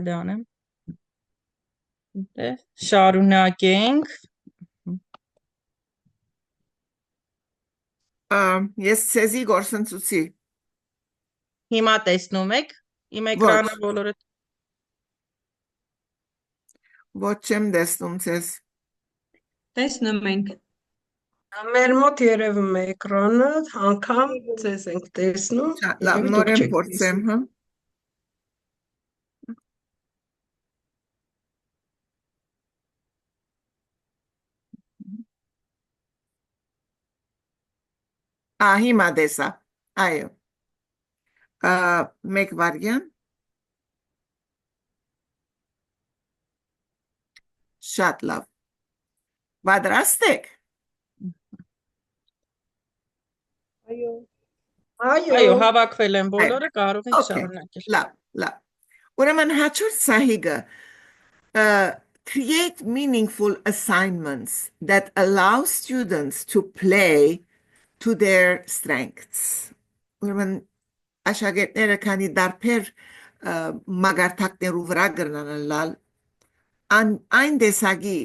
Հələ անեմ։ Դե շարունակենք։ Ես ցեզի գործընծուցի։ Հիմա տեսնում եք իմ Ոչ, էկրանը բոլորը։ ոչ չեմ տեսնում ցեզ։ Տեսնում ենք։ Մեր մոտ երևում է էկրանը, անգամ ձեզ ենք տեսնում, Լավ, երևի դուք նորեն չեք փորձեմ, տեսնում։ հա։ Հիմա տեսա։ Այո։ Մեկ վարյան։ Շատ լավ։ Պատրաստ եք։ Այո, Այո, հավաքվել են Այո, բոլորը, կարող ենք Okay, շարունակել։ լավ։ Ուրեմն հաջորդ սահիգը create meaningful assignments that allow students to play to their strengths. Ուրեմն աշակերտները քանի դարբեր մագարտակներու վրա կգնանալ այն տեսակի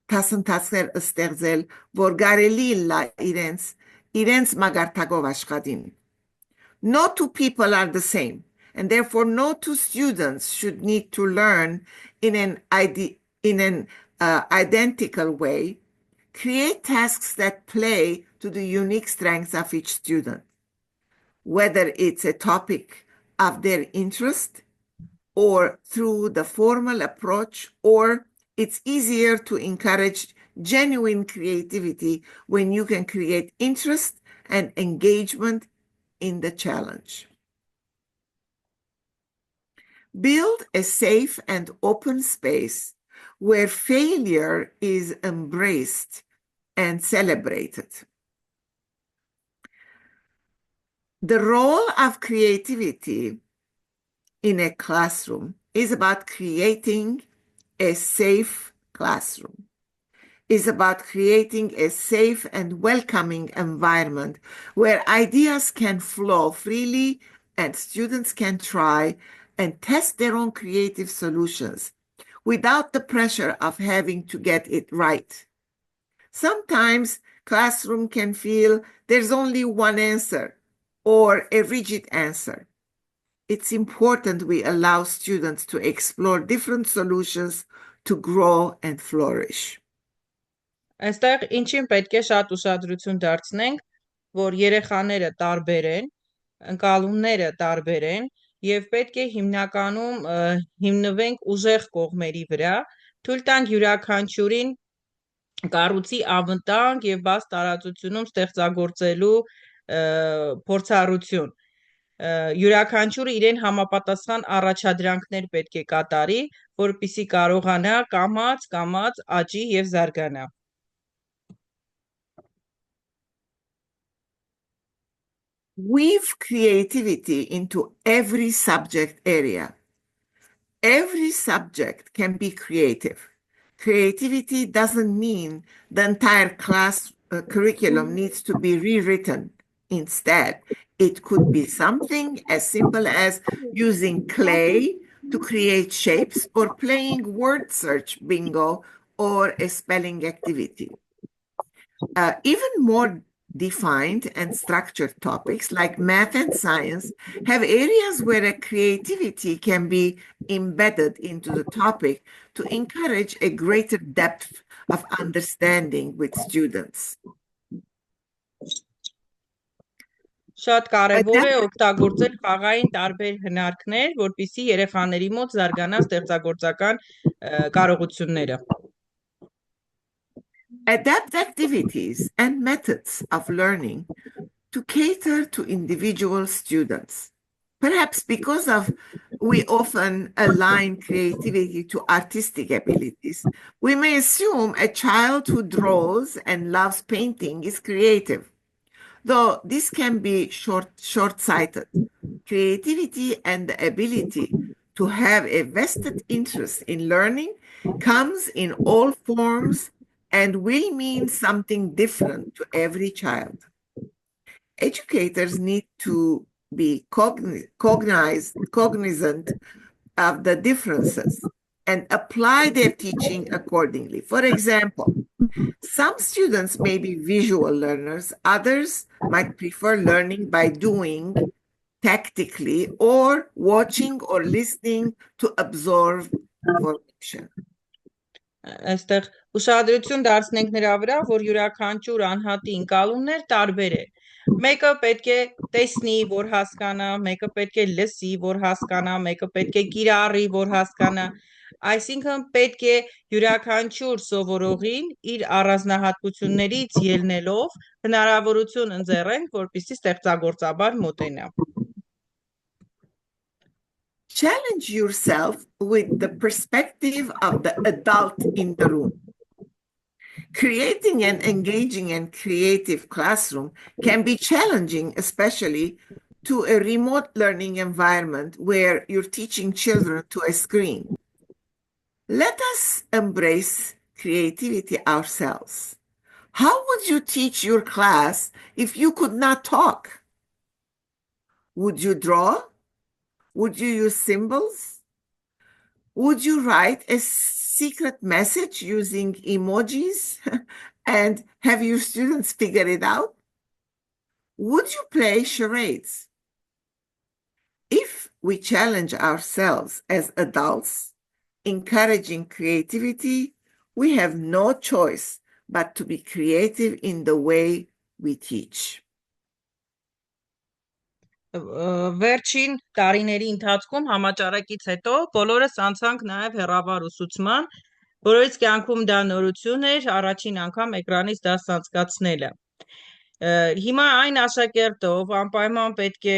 դասընթացներ ստեղծել, որ կարելի լա իրենց մագարտակով աշխատին. No two people are the same, and therefore no two students should need to learn in an identical way. Create tasks that play to the unique strengths of each student, whether it's a topic of their interest or through the formal approach, or it's easier to encourage genuine creativity when you can create interest and engagement in the challenge. Build a safe and open space where failure is embraced and celebrated. The role of creativity in a classroom is about creating a safe classroom. Is about creating a safe and welcoming environment where ideas can flow freely and students can try and test their own creative solutions without the pressure of having to get it right. Sometimes classroom can feel there's only one answer or a rigid answer. It's important we allow students to explore different solutions to grow and flourish. Այստեղ ինչին պետք է շատ ուշադրություն դարձնենք, որ երեխաները տարբեր են, ընկալումները տարբեր են եւ պետք է հիմնականում հիմնվենք ուժեղ կողմերի վրա, թույլ տանք յուրաքանչյուրին կառույցի ավտանգ եւ բաց տարածությունում ստեղծագործելու փորձառություն։ Յուրաքանչյուրը իրեն համապատասխան առաջադրանքներ պետք է կատարի, որպեսզի կարողանա կամաց աճի եւ զարգանա։ Weave creativity into every subject area. Every subject can be creative. Creativity doesn't mean the entire class curriculum needs to be rewritten. Instead, it could be something as simple as using clay to create shapes or playing word search bingo or a spelling activity. Even more defined and structured topics like math and science have areas where a creativity can be embedded into the topic to encourage a greater depth of understanding with students. Շատ կարևոր է օգտագործել խաղային տարբեր հնարքներ, որպեսզի երեխաների մոտ զարգանա ստեղծագործական կարողությունները։ Adapt activities and methods of learning to cater to individual students. Perhaps because we often align creativity to artistic abilities, we may assume a child who draws and loves painting is creative, though this can be short-sighted. Creativity and the ability to have a vested interest in learning comes in all forms and will mean something different to every child. Educators need to be cognizant of the differences and apply their teaching accordingly. For example, some students may be visual learners, others might prefer learning by doing tactically or watching or listening to absorb information. Այստեղ ուշադրություն դարձնենք նրա վրա, որ յուրաքանչյուր անհատի ընկալումներ տարբեր են։ Մեկը պետք է տեսնի, որ հասկանա, մեկը պետք է լսի, որ հասկանա, մեկը պետք է կիրառի, որ հասկանա։ Այսինքն պետք է յուրաքանչյուր սովորողին իր առանձնահատկություններից ելնելով հնարավորություն ընձեռենք, որպեսզի ստեղծագործաբար մոտենա։ Challenge yourself with the perspective of the adult in the room. Creating an engaging and creative classroom can be challenging, especially to a remote learning environment where you're teaching children to a screen. Let us embrace creativity ourselves. How would you teach your class if you could not talk? Would you draw? Would you use symbols? Would you write a secret message using emojis and have your students figure it out? Would you play charades? If we challenge ourselves as adults, encouraging creativity, we have no choice but to be creative in the way we teach. Վերջին տարիների ընթացքում համաճարակից հետո բոլորս անցանք նաև հեռավար ուսուցման, բոլորից կյանքում դա նորություն էր, առաջին անգամ էկրանից դաս անցկացնելը։ Հիմա այն աշակերտը, ով անպայման պետք է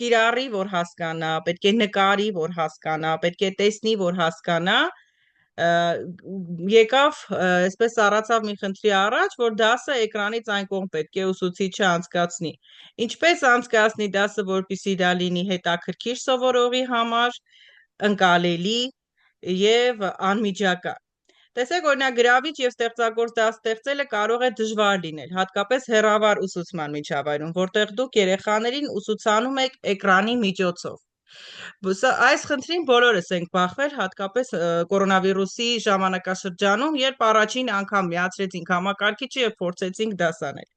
կիրառի, որ հասկանա, պետք է նկարի, որ հասկանա, պետք է տեսնի, որ հասկանա, եկավ, այսպես առացավ մի խնդրի առաջ, որ դասը էկրանից այն կողմ պետք է ուսուցիչը անցկացնի։ Ինչպես անցկացնի դասը, որպեսզի դա լինի հետաքրքիր սովորողի համար, ընկալելի եւ անմիջական։ Տեսեք, օրինակ գրավիչ եւ ստեղծագործ դաս ստեղծելը կարող է դժվար լինել, հատկապես հեռավար ուսուցման միջավայրում, որտեղ դուք երեխաներին ուսուցանում եք էկրանի միջոցով։ Այս խնդրին բոլորս ենք բախվել, հատկապես կորոնավիրուսի ժամանակաշրջանում, երբ առաջին անգամ միացրեցինք համակարգիչը եւ փորձեցինք դաս անել։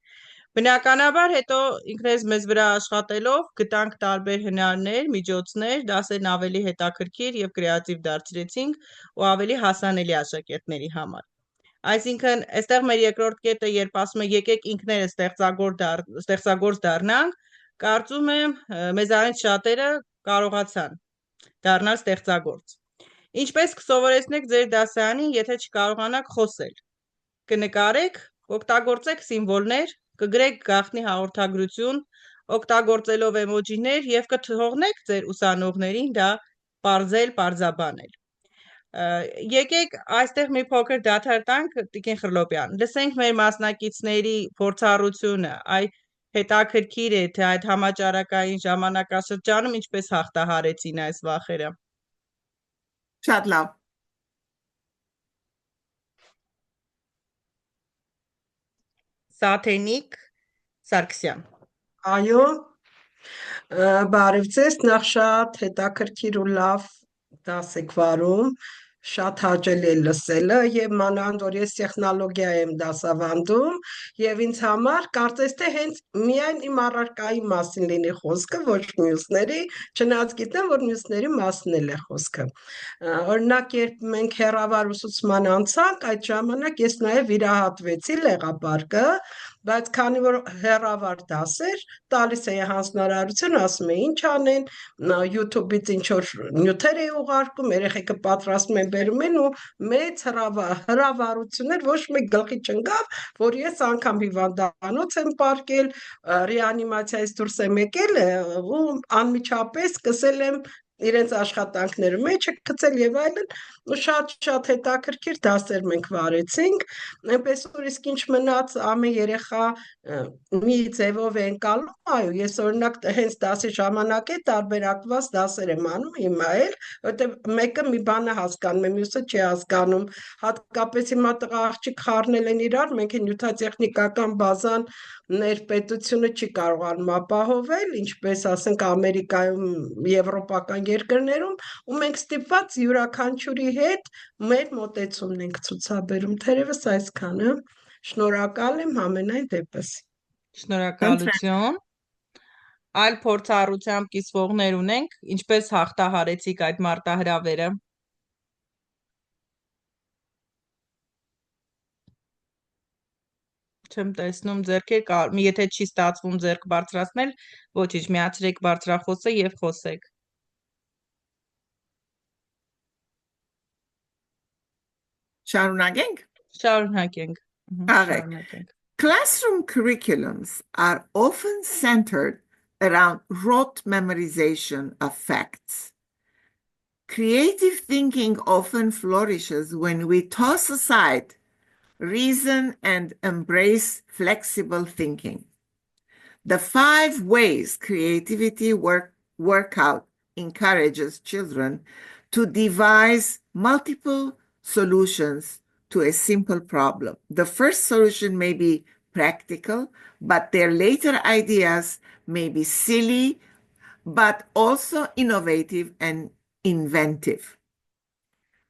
Բնականաբար հետո ինքներս մեզ վրա աշխատելով գտանք տարբեր հնարներ, միջոցներ, դասերն ավելի հետաքրքիր եւ կրեատիվ դարձրեցինք ու ավելի հասանելի աշակերտների համար։ Այսինքն, այստեղ մեր երկրորդ կետը, երբ ասում եմ եկեք ինքներս ստեղծագործ դառնանք, կարծում եմ մեզանից շատերը կարողացան դառնալ ստեղծագործ։ Ինչպես կսովորեցնեք ձեր դասարանին, եթե չկարողանաք խոսել։ Կնկարեք, օգտագործեք սիմվոլներ, կգրեք գաղտնի հաղորդագրություն, օգտագործելով էմոջիներ եւ կթողնեք ձեր ուսանողներին դա պարզաբանել։ Եկեք այստեղ մի փոքր դադար տանք, Տիկին Խրլոպյան, լսենք մեր մասնակիցների փորձառությունը, այ հետաքրքիր է, թե այդ համաճարակային ժամանակաշրջանում ինչպես հաղթահարեցին այս վախերը։ Շատ լավ։ Սաթենիկ Սարգսյան։ Այո, բարև ձեզ, նախ շատ հետաքրքիր ու լավ դաս եք վարում, շատ հաճելի է լսելը եւ մանավանդ որ ես տեխնոլոգիա եմ դասավանդում եւ ինձ համար կարծես թե հենց միայն իմ առարկայի մասին լինի խոսքը, ոչ մյուսների, չնայած գիտեմ որ մյուսների մասին է խոսքը։ Օրինակ երբ մենք հեռավար ուսուցման անցանք, այդ ժամանակ ես նաեւ վիրահատվեցի լեղապարկը, բայց քանի որ հեռավար դասեր տալիս է հանձնարարություն, ասում է ինչ անեն, YouTube-ից ինչ որ նյութեր է ուղարկում, երեխեքը պատրաստում են բերում են ու մեծ հրավառություններ ոչ մեկ գլխի չընկավ, որ ես անգամ հիվանդանոց եմ պարկել, ռեանիմացիայից դուրս եմ եկել ու անմիջապես սկսել եմ իրենց աշխատանքները մեջը գցել եւ այլն ու շատ հետաքրքիր դասեր մենք վարեցինք, այնպես որ իսկ ինչ մնաց ամեն երեխա մի ձևով են կալում, այո, ես օրինակ հենց դասի ժամանակ է տարբերակված դասեր եմ անում հիմա էլ, որտեղ մեկը մի բանը հասկանում է, մյուսը չի հասկանում, հատկապես հիմա տղա աղջիկ խառնել են իրար, մենք նյութատեխնիկական բազան ներպետությունը չի կարողանում ապահովել, ինչպես ասենք Ամերիկայում, եվրոպական երկրներում, ու մենք ստիպված յուրաքանչյուրի հետ մեր մոտեցումն ենք ցուցաբերում, թերևս այսքանը, շնորհակալ եմ համենայն դեպս։ Շնորհակալություն։ Այլ փորձառությամբ կիսվողներ ունենք, ինչպես հաղթահարեցիք այդ մարտահրավերը։ Չեմ տեսնում ձեռքեր, եթե չի ստացվում ձեռք բարձրացնել, ոչինչ, միացրեք բարձրախոսը եւ խոսեք։ Շարունակենք։ Շարունակենք։ Աղեք. Շարունակենք։ Classroom curriculums are often centered around rote memorization of facts. Creative thinking often flourishes when we toss aside reason and embrace flexible thinking. The 5 ways creativity workout encourages children to devise multiple solutions to a simple problem. The first solution may be practical, but their later ideas may be silly, but also innovative and inventive.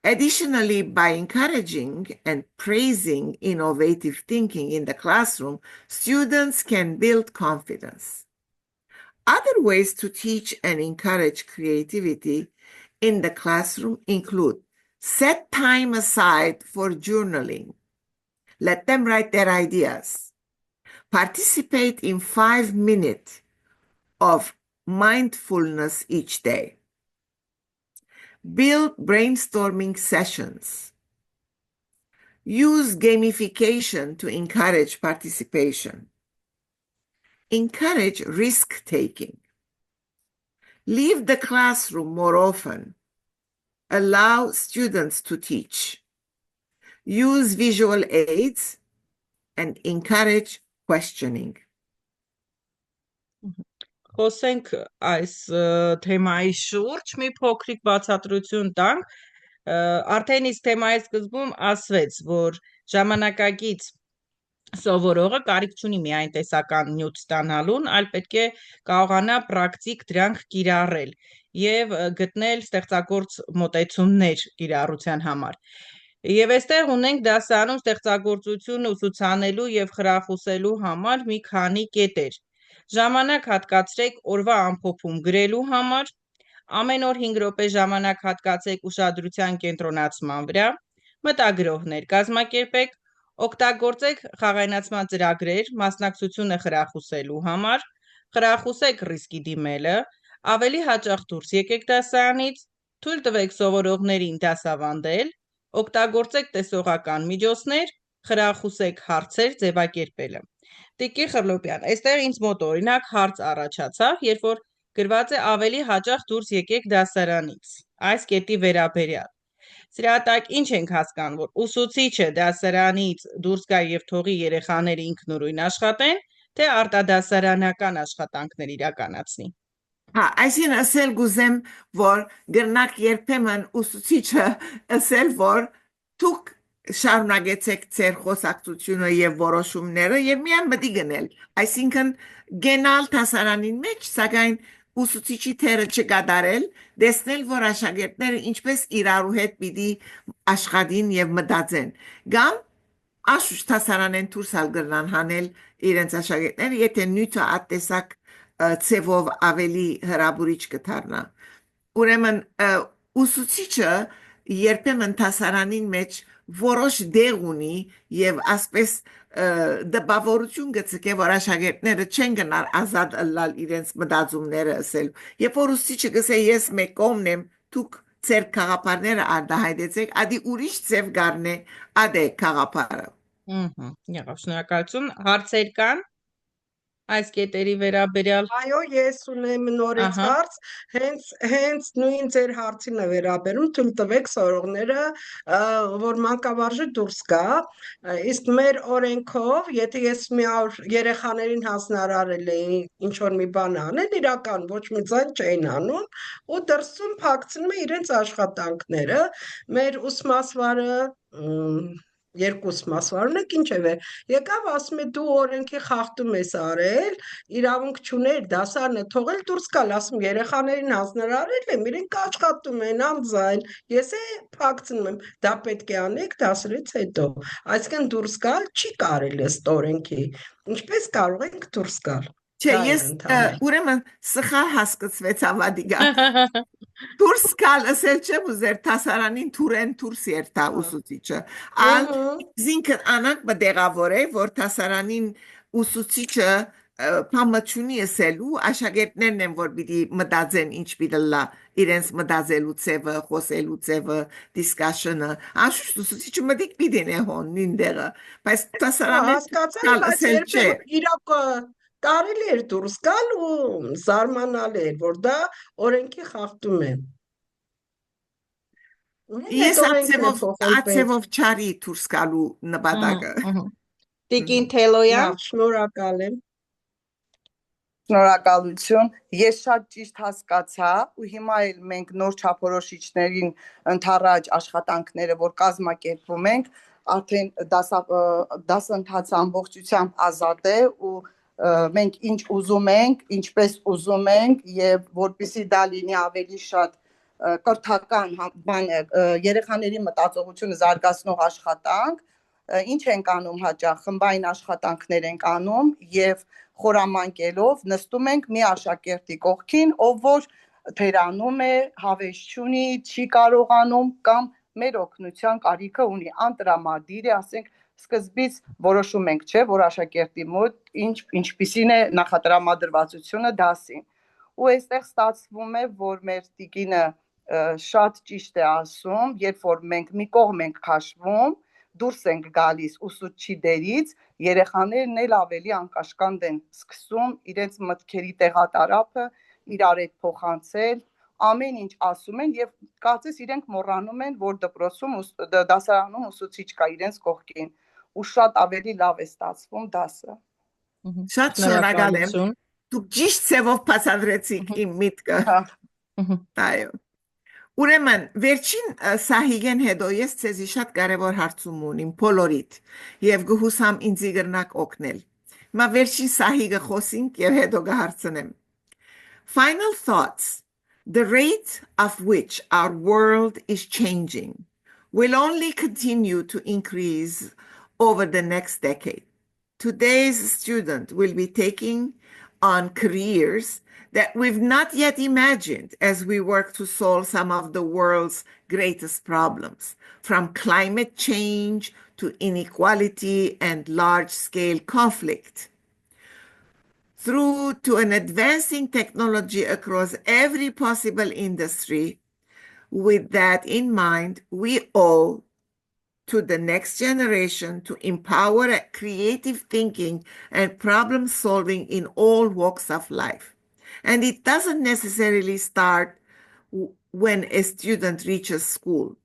Additionally, by encouraging and praising innovative thinking in the classroom, students can build confidence. Other ways to teach and encourage creativity in the classroom include set time aside for journaling. Let them write their ideas. Participate in 5 minutes of mindfulness each day. Build brainstorming sessions. Use gamification to encourage participation. Encourage risk-taking. Leave the classroom more often. Allow students to teach. Use visual aids and encourage questioning. Խոսենք այս թեմայի շուրջ, մի փոքրիկ բացատրություն տանք, արդեն իսկ թեմայի սկզբում ասվեց, որ ժամանակակից սովորողը կարիք չունի միայն տեսական նյութ ստանալուն, այլ պետք է կարողանա պրակտիկ դրանք կիրառել եւ գտնել ստեղծագործ մոտեցումներ կիրառության համար։ Եվ այստեղ ունենք դասարանում ստեղծագործություն ուսուցանելու եւ խրախուսելու համար մի քանի կետեր։ Ժամանակ հատկացրեք օրվա ամփոփում գրելու համար, ամեն օր 5 րոպե ժամանակ հատկացեք ուշադրության կենտրոնացման վրա, մտագրոհներ կազմակերպեք, օգտագործեք խաղայնացման ծրագրեր մասնակցությունը խրախուսելու համար, խրախուսեք ռիսկի դիմելը, ավելի հաճախ դուրս եկեք դասարանից, թույլ տվեք սովորողներին դասավանդել, օգտագործեք տեսողական միջոցներ, խրախուսեք հարցեր ձևակերպելը։ Տիկին Խռլոպյան, այստեղ ինձ մոտ օրինակ հարց առաջացավ, երբ որ գրված է ավելի հաճախ դուրս եկեք դասարանից։ Այս կետի վերաբերյալ։ Սրա տակ ինչ ենք հասկանում, որ ուսուցիչը դասարանից դուրս գա եւ թողի երեխաները ինքնուրույն աշխատեն, թե արտադասարանական աշխատանքներ իրականացնի։ Այսինքն ասել գուզեմ, որ գրնակ երբեմն ուսուցիչը ասել, որ դուք շարունակեցեք ձեր խոսակցությունը եւ որոշումները եւ միան մտի գնել։ Այսինքն գենալ դասարանին մեջ, սակայն ուսուցիչի թերը չկատարել, դեսնել, որ աշակերտները ինչպես իրարու հետ պիտի աշխատին եւ մտածեն։ Կամ աշուշ դասարանեն դուրսալ գրնան հանել իրենց աշակերտները, եթե նյութը ատեսակ ցևով ավելի հրաբուրիչ կդառնա։ Ուրեմն ուսուցիչը երբեմն դասարանին մեջ որոշ դեղ ունի եւ ասպես դպավորություն գցկե որ աշակերտները չեն գնալ ազատ ըլլալ իրենց մտածումները ասել երբ որ ուսուցիչը գսե ես մեկ կողմն եմ դուք ձեր քաղաքարները արտահայտեցեք ադի ուրիշ ձև գարնե ադե քաղաքարը Եղավ շնորհակալություն հարցեր կան այս կետերի վերաբերյալ Այո, ես ունեմ նորից հարց, հենց նույն ձեր հարցին է վերաբերում, թույլ տվեք սորողները, որ մանկավարժը դուրս գա, իսկ մեր օրենքով, եթե ես մի օր երեխաներին հանձնարարել էի ինչ-որ մի բան անել, իրական ոչ մի ձայն չէին անում, ու դրսում փակցնում է իրենց աշխատանքները, մեր ուսմասվարը երկուս մասվարուն եք ինչևէ եկավ ասում է դու օրենքի խախտում ես արել իրավունք չուներ դասարանը թողել դուրս գալ ասում երեխաներին հանձնարարել եմ իրենք աշխատում են անձայն ես է փակցնում եմ դա պետք է անեք դասերից հետո այսինքն դուրս գալ չի կարելի ըստ օրենքի ինչպես կարող ենք դուրս գալ Չէ, դա էր ես ընդհանուր ուրեմն սխալ հասկացվեցա Վադիգա դուրս գալ ասել չէ ուզեր տասարանին թուրեն դուրս երթա ուսուցիչը ալ ինքն անակ բդեղավոր է որ տասարանին ուսուցիչը փամաչունի ասելու աշակերտներն են որ պիտի մտածեն ինչ պիտի լա իրենց մտածելու ձևը խոսելու ձևը discussion-ը անշուշտ ուսուցիչը մտիկ պիտի է հոն նինդերը բայց տասարանը հասկացա բայց երբեմն իրոք կարելի էր դուրս գալ ու զարմանալ էր որ դա օրենքի խախտում է Ես ացևով չարի դուրս գալու նպատակը Տիկին Թելոյան լավ շնորհակալ եմ Շնորհակալություն ես շատ ճիշտ հասկացա ու հիմա էլ մենք նոր չափորոշիչներին ընթառաջ աշխատանքները որ կազմակերպում ենք արդեն դասընթացը ամբողջությամբ ազատ է ու մենք ինչ ուզում ենք ինչպես ուզում ենք եւ որպեսզի դա լինի ավելի շատ կրթական երեխաների մտածողությունը զարգացնող աշխատանք ինչ ենք անում հաճախ խմբային աշխատանքներ ենք անում եւ խորամանկելով նստում ենք մի աշակերտի կողքին ով որ թերանում է հավես չունի չի կարողանում կամ մեր օգնության կարիքը ունի անտրամադիր է ասենք սկզբից որոշում ենք չէ որ աշակերտի մոտ ինչպիսին է նախատրամադրվածությունը դասին ու այստեղ ստացվում է որ մեր տիկինը շատ ճիշտ է ասում երբ որ մենք մի կողմ ենք քաշվում դուրս ենք գալիս ուսուցչի դերից երեխաներն էլ ավելի անկաշկանդ են սկսում իրենց մտքերի տեղատարափը իրար հետ փոխանցել ամեն ինչ ասում են եւ կարծես իրենք մոռանում են որ դպրոցում դասարանում ուսուցիչ կա իրենց կողքին ու շատ ավելի լավ է ստացվում դասը Շատ շնորհակալ եմ դուք ճիշտ ձևով բացատրեցիք իմ միտքը այո Ուրեմն վերջին սահիգեն հետո ես ցեզի շատ կարևոր հարցում ունիմ բոլորիդ եւ գուհուսամ ինձի գրնակ օգնել Մա վերջին սահիգը խոսենք եւ հետո կհարցնեմ Final thoughts The rate of which our world is changing will only continue to increase over the next decade. Today's student will be taking on careers that we've not yet imagined as we work to solve some of the world's greatest problems, from climate change to inequality and large-scale conflict. Through to an advancing technology across every possible industry. With that in mind, we owe to the next generation to empower creative thinking and problem solving in all walks of life. And it doesn't necessarily start when a student reaches school.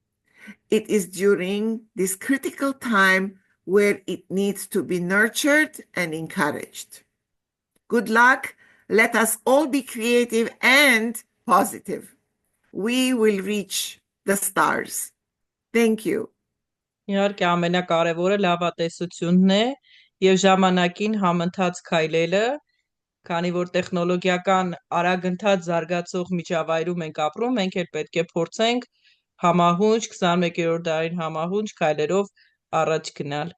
It is during this critical time where it needs to be nurtured and encouraged. Good luck. Let us all be creative and positive. We will reach the stars. Thank you. Իհարկե ամենակարևորը լավատեսությունն է եւ ժամանակին համընթաց քայլելը, քանի որ տեխնոլոգիական արագընթաց զարգացող միջավայրում ենք ապրում, մենք էլ պետք է փորձենք համահունչ 21-րդ դարին համահունչ քայլերով առաջ գնալ։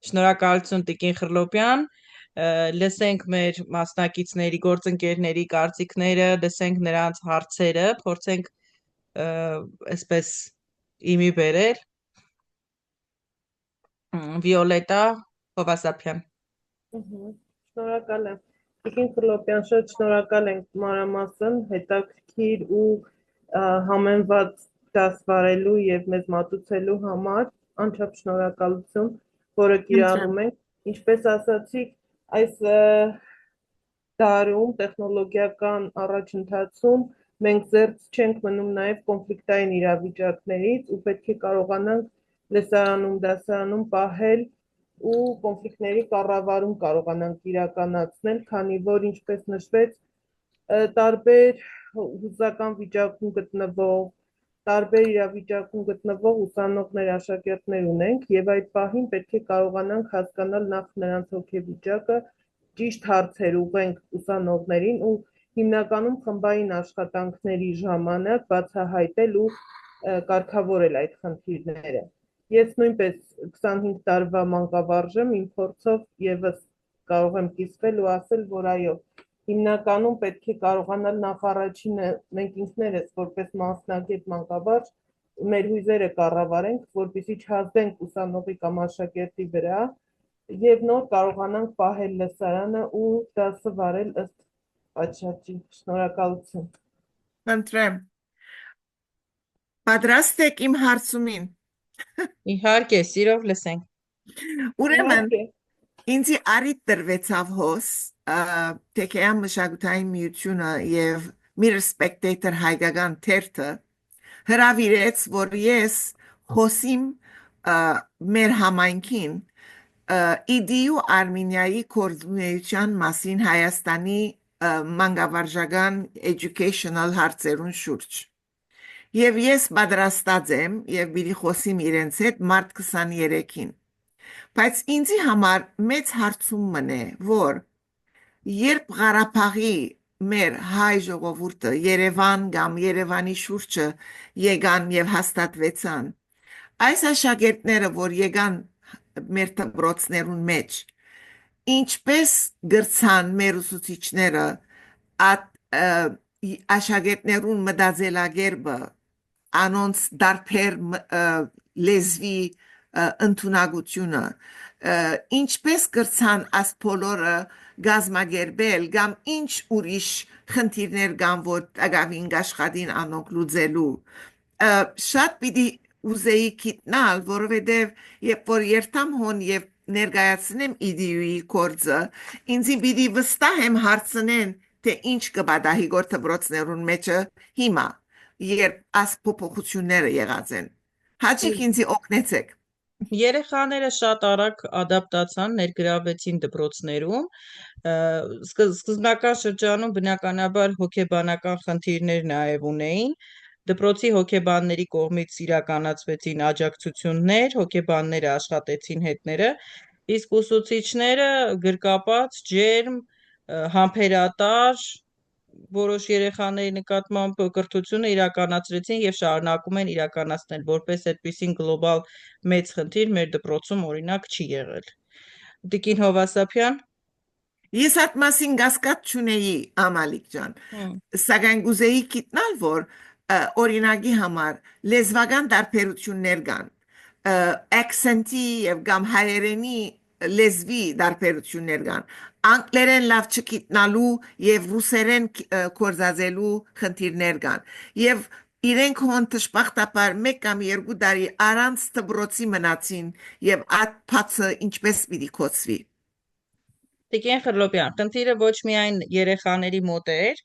Շնորհակալություն Տիկին Խրլոպյան, լսենք մեր մասնակիցների, գործընկերների կարծիքները, լսենք նրանց հարցերը, փորձենք այսպես իմի բերել Վիոլետա Հովասապյան Շնորհակալ եմ Տիկին Խրլոպյան շատ շնորհակալ ենք մանրամասն հետաքրքիր ու համեմված դաս վարելու եւ մեզ մատուցելու համար անչափ շնորհակալություն որը կիրառում ենք ինչպես ասացիք այս դարում տեխնոլոգիական առաջընթացում մենք զերծ չենք մնում նաեւ կոնֆլիկտային իրավիճակներից ու պետք է կարողանանք լեսարանում դասարանում պահել ու կոնֆլիկտների կառավարում կարողանանք իրականացնել, քանի որ ինչպես նշվեց տարբեր հուզական վիճակում գտնվող տարբեր իրավիճակում գտնվող ուսանողներ, աշակերտներ ունենք եւ այդ պահին պետք է կարողանանք հասկանալ նախ նրանց հոգեվիճակը, ճիշտ հարցեր ուղենք ուսանողներին ու հիմնականում խմբային աշխատանքների ժամանակ բացահայտել ու կարգավորել այդ խնդիրները։ Ես նույնպես 25 տարվա մանկավարժ եմ, իմ փորձով եւս կարող եմ կիսվել ու ասել, որ այո, հիմնականում պետք է կարողանալ նախ առաջինը մենք ինքներս որպես մասնագետ մանկավարժ մեր հույզերը կառավարենք, որպեսզի չհազդենք ուսանողի կամ աշակերտի վրա եւ նոր կարողանանք պահել լսարանը ու դասը վարել ըստ պատշաճի։ Շնորհակալություն։ Խնդրեմ, պատրաստ եք իմ հարցումին։ Իհարկե, սիրով լսենք։ Ուրեմն, ինձի առիթ տրվեցավ հոս, Թեքեյան մշակութային միությունը եւ Mirror Spectator հայկական թերթը հրավիրեց, որ ես խոսիմ մեր համայնքին իդիու Արմենիայի կորձունեության մասին Հայաստանի մանկավարժական educational հարցերուն շուրջ։ Եվ ես պատրաստած եմ եւ բիլի խոսիմ իրենց հետ մարտ 23-ին։ Բայց ինձի համար մեծ հարցում մնե, որ երբ Ղարաբաղի մեր հայ ժողովուրդը Երևան կամ Երևանի շուրջը եկան եւ հաստատվեցան, այս աշակերտները, որ եկան մեր դպրոցներուն մեջ, ինչպես գրցան մեր ուսուցիչները աշակերտներուն մտածելակերպը անոնց դարբեր լեզվի ընդունակությունը ինչպես գրցան աս բոլորը գազմագերբել կամ ինչ ուրիշ խնդիրներ կան որ ագավին աշխատին անոնք լուծելու շատ պիտի ուզեի գիտնալ որովհետև երբ որ երթամ հոն եւ ներկայացնեմ իդիուի կորձը ինձ պիտի վստահ եմ հարցնեն թե ինչ կբադահի գործբրոցներուն մեջը հիմա երբ աս փոփոխությունները եղած են հաճիկ ինձի օգնեցեք Երեխաները շատ արագ ադապտացան, ներգրավվեցին դպրոցներում, սկզբնական շրջանում բնականաբար հոգեբանական խնդիրներ նաև ունեին, դպրոցի հոգեբանների կողմից իրականացվեցին աջակցություններ, հոգեբանները աշխատեցին հետները, իսկ ուսուցիչները գրկապած, ջերմ, համբերատար, որոշ երեխաների նկատմամբ կրթությունը իրականացրեցին եւ շարունակում են իրականացնել, որպես այդպիսին գլոբալ մեծ խնդիր մեր դպրոցում օրինակ չի եղել։ Տիկին Հովասապյան։ Ես այդ մասին գասկած չունեի Ամալիկ ջան, սակայն գուզեի գիտնալ, որ օրինակի համար լեզվական տարբերություններ կան, accent-ի եւ կամ հայերենի լեզվի տարբերություններ կան, անգլերեն լավ չգիտնալու եւ ռուսերեն կորզածելու խնդիրներ կան եւ իրենք հոն տշպախտապար 1 կամ 2 տարի առանց դպրոցի մնացին եւ այդ փածը ինչպես պիտի կոչվի Տիկին Խրլոպյան, խնդիրը ոչ միայն երեխաների մոտ էր,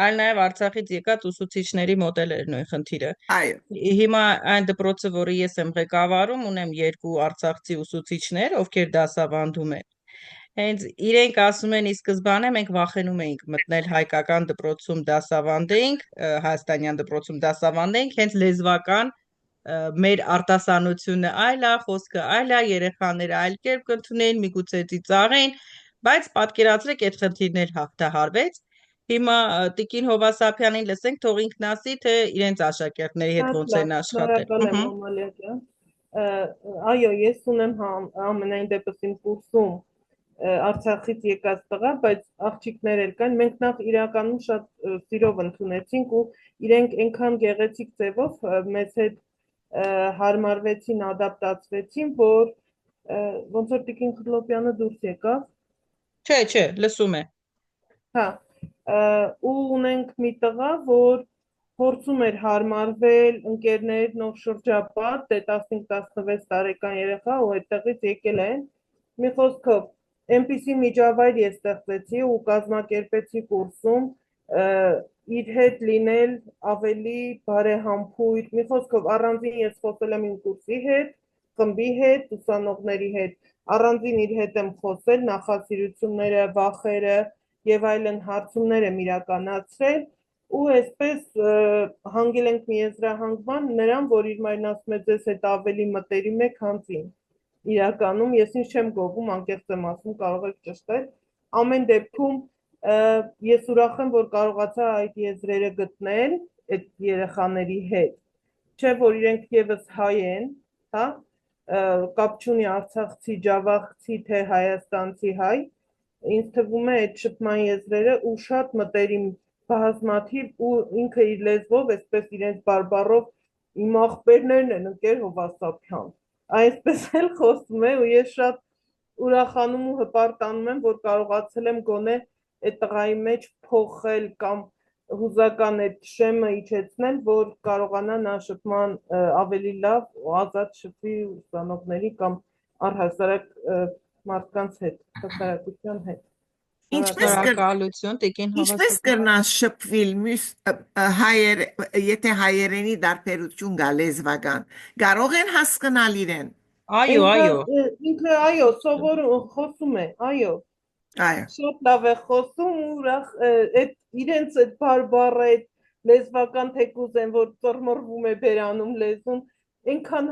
այլ նաև Արցախից եկած ուսուցիչների մոտ էր նույն խնդիրը։ Այո։ Հիմա այն դպրոցը, որը ես եմ ղեկավարում, ունեմ 2 արցախցի ուսուցիչներ, ովքեր դասավանդում են։ Հենց իրենք ասում են ի սկզբանե մենք վախենում էինք մտնել հայկական դպրոցում դասավանդեինք, հայաստանյան դպրոցում դասավանդեինք, հենց լեզվական մեր արտասանությունը այլ է, խոսքը այլ է, երեխաները այլ կերպ կընդունեին, միգուցե ծիծաղեին, բայց պատկերացրեք այդ խնդիրներ հաղթահարվեց։ Հիմա Տիկին Հովասապյանին լսենք, թող ինքն ասի, թե իրենց աշակերտների հետ ոնց են աշխատել։ Շնորհակալ եմ Ամալիա ջան։ Այո, ես ունեմ ամենայն դեպս իմ կուրսում Արցախից եկած տղա, բայց աղջիկներ էլ կան։ Մենք նախ իրականում շատ սիրով ընդունեցինք ու իրենք այնքան գեղեցիկ ձևով մեզ հետ հարմարվեցին, ադապտացվեցին, որ ոնց որ Տիկին Խրլոպյանը դուրս եկավ։ Չէ, լսում է։ Հա, ու ունենք մի տղա, որ փորձում էր հարմարվել, ընկերներ նոր շրջապատ, դե 15-16 տարեկան երեխա ու այդտեղից եկել են։ Մի խոսքով, այնպիսի միջավայր ես ստեղծեցի ու կազմակերպեցի կուրսում, իր հետ լինել ավելի բարեհամբույր, մի խոսքով առանձին ես խոսել եմ իմ կուրսի հետ, խմբի հետ, ուսանողների հետ, առանձին իր հետ եմ խոսել, նախասիրությունները, վախերը եւ այլն հարցումներ եմ իրականացրել ու այսպես հանգել ենք մի եզրահանգման նրան, որ իր մայրն ասում է ձեզ հետ ավելի մտերիմ է, քան ինձ։ Իրականում ես ինչ չեմ գովում, անկեղծ եմ ասում, կարող եք ճշտել։ Ամեն դեպքում ես ուրախ եմ, որ կարողացա այդ եզրերը գտնել այդ երեխաների հետ։ Չէ, որ իրենք եւս հայ են, հա, կապ չունի արցախցի, ջավախցի, թե հայաստանցի հայ, ինձ թվում է այդ շփման եզրերը ու շատ մտերիմ բազմաթիվ ու ինքը իր լեզվով, այսպես իրենց բարբառով իմ աղբերներն են ընկեր Հովասապյան։ Այսպես էլ խոսում է ու ես շատ ուրախանում ու հպարտանում եմ, որ կարողացել եմ գոնե այդ տղայի մեջ փոխել կամ հուզական այդ շեմը իջեցնել, որ կարողանա նա շփման ավելի լավ ու ազատ շփվի ուսանողների կամ առհասարակ մարդկանց հետ, հասարակության հետ։ Շնորհակալություն, Տիկին Ինչպես Հովասապյան։ կրնաս շփվել մյուս եթե հայերենի դարբերություն կա լեզվական, կարող են հասկանալ իրեն։ Այո, Ինքը այո, սովորում խոսում է, այո։ Այո։ Շատ լավ է խոսում, ուրախ այդ իրենց այդ բարբառը, այդ լեզվական թեկուզ են, որ ծռմռվում է բերանում լեզուն, այնքան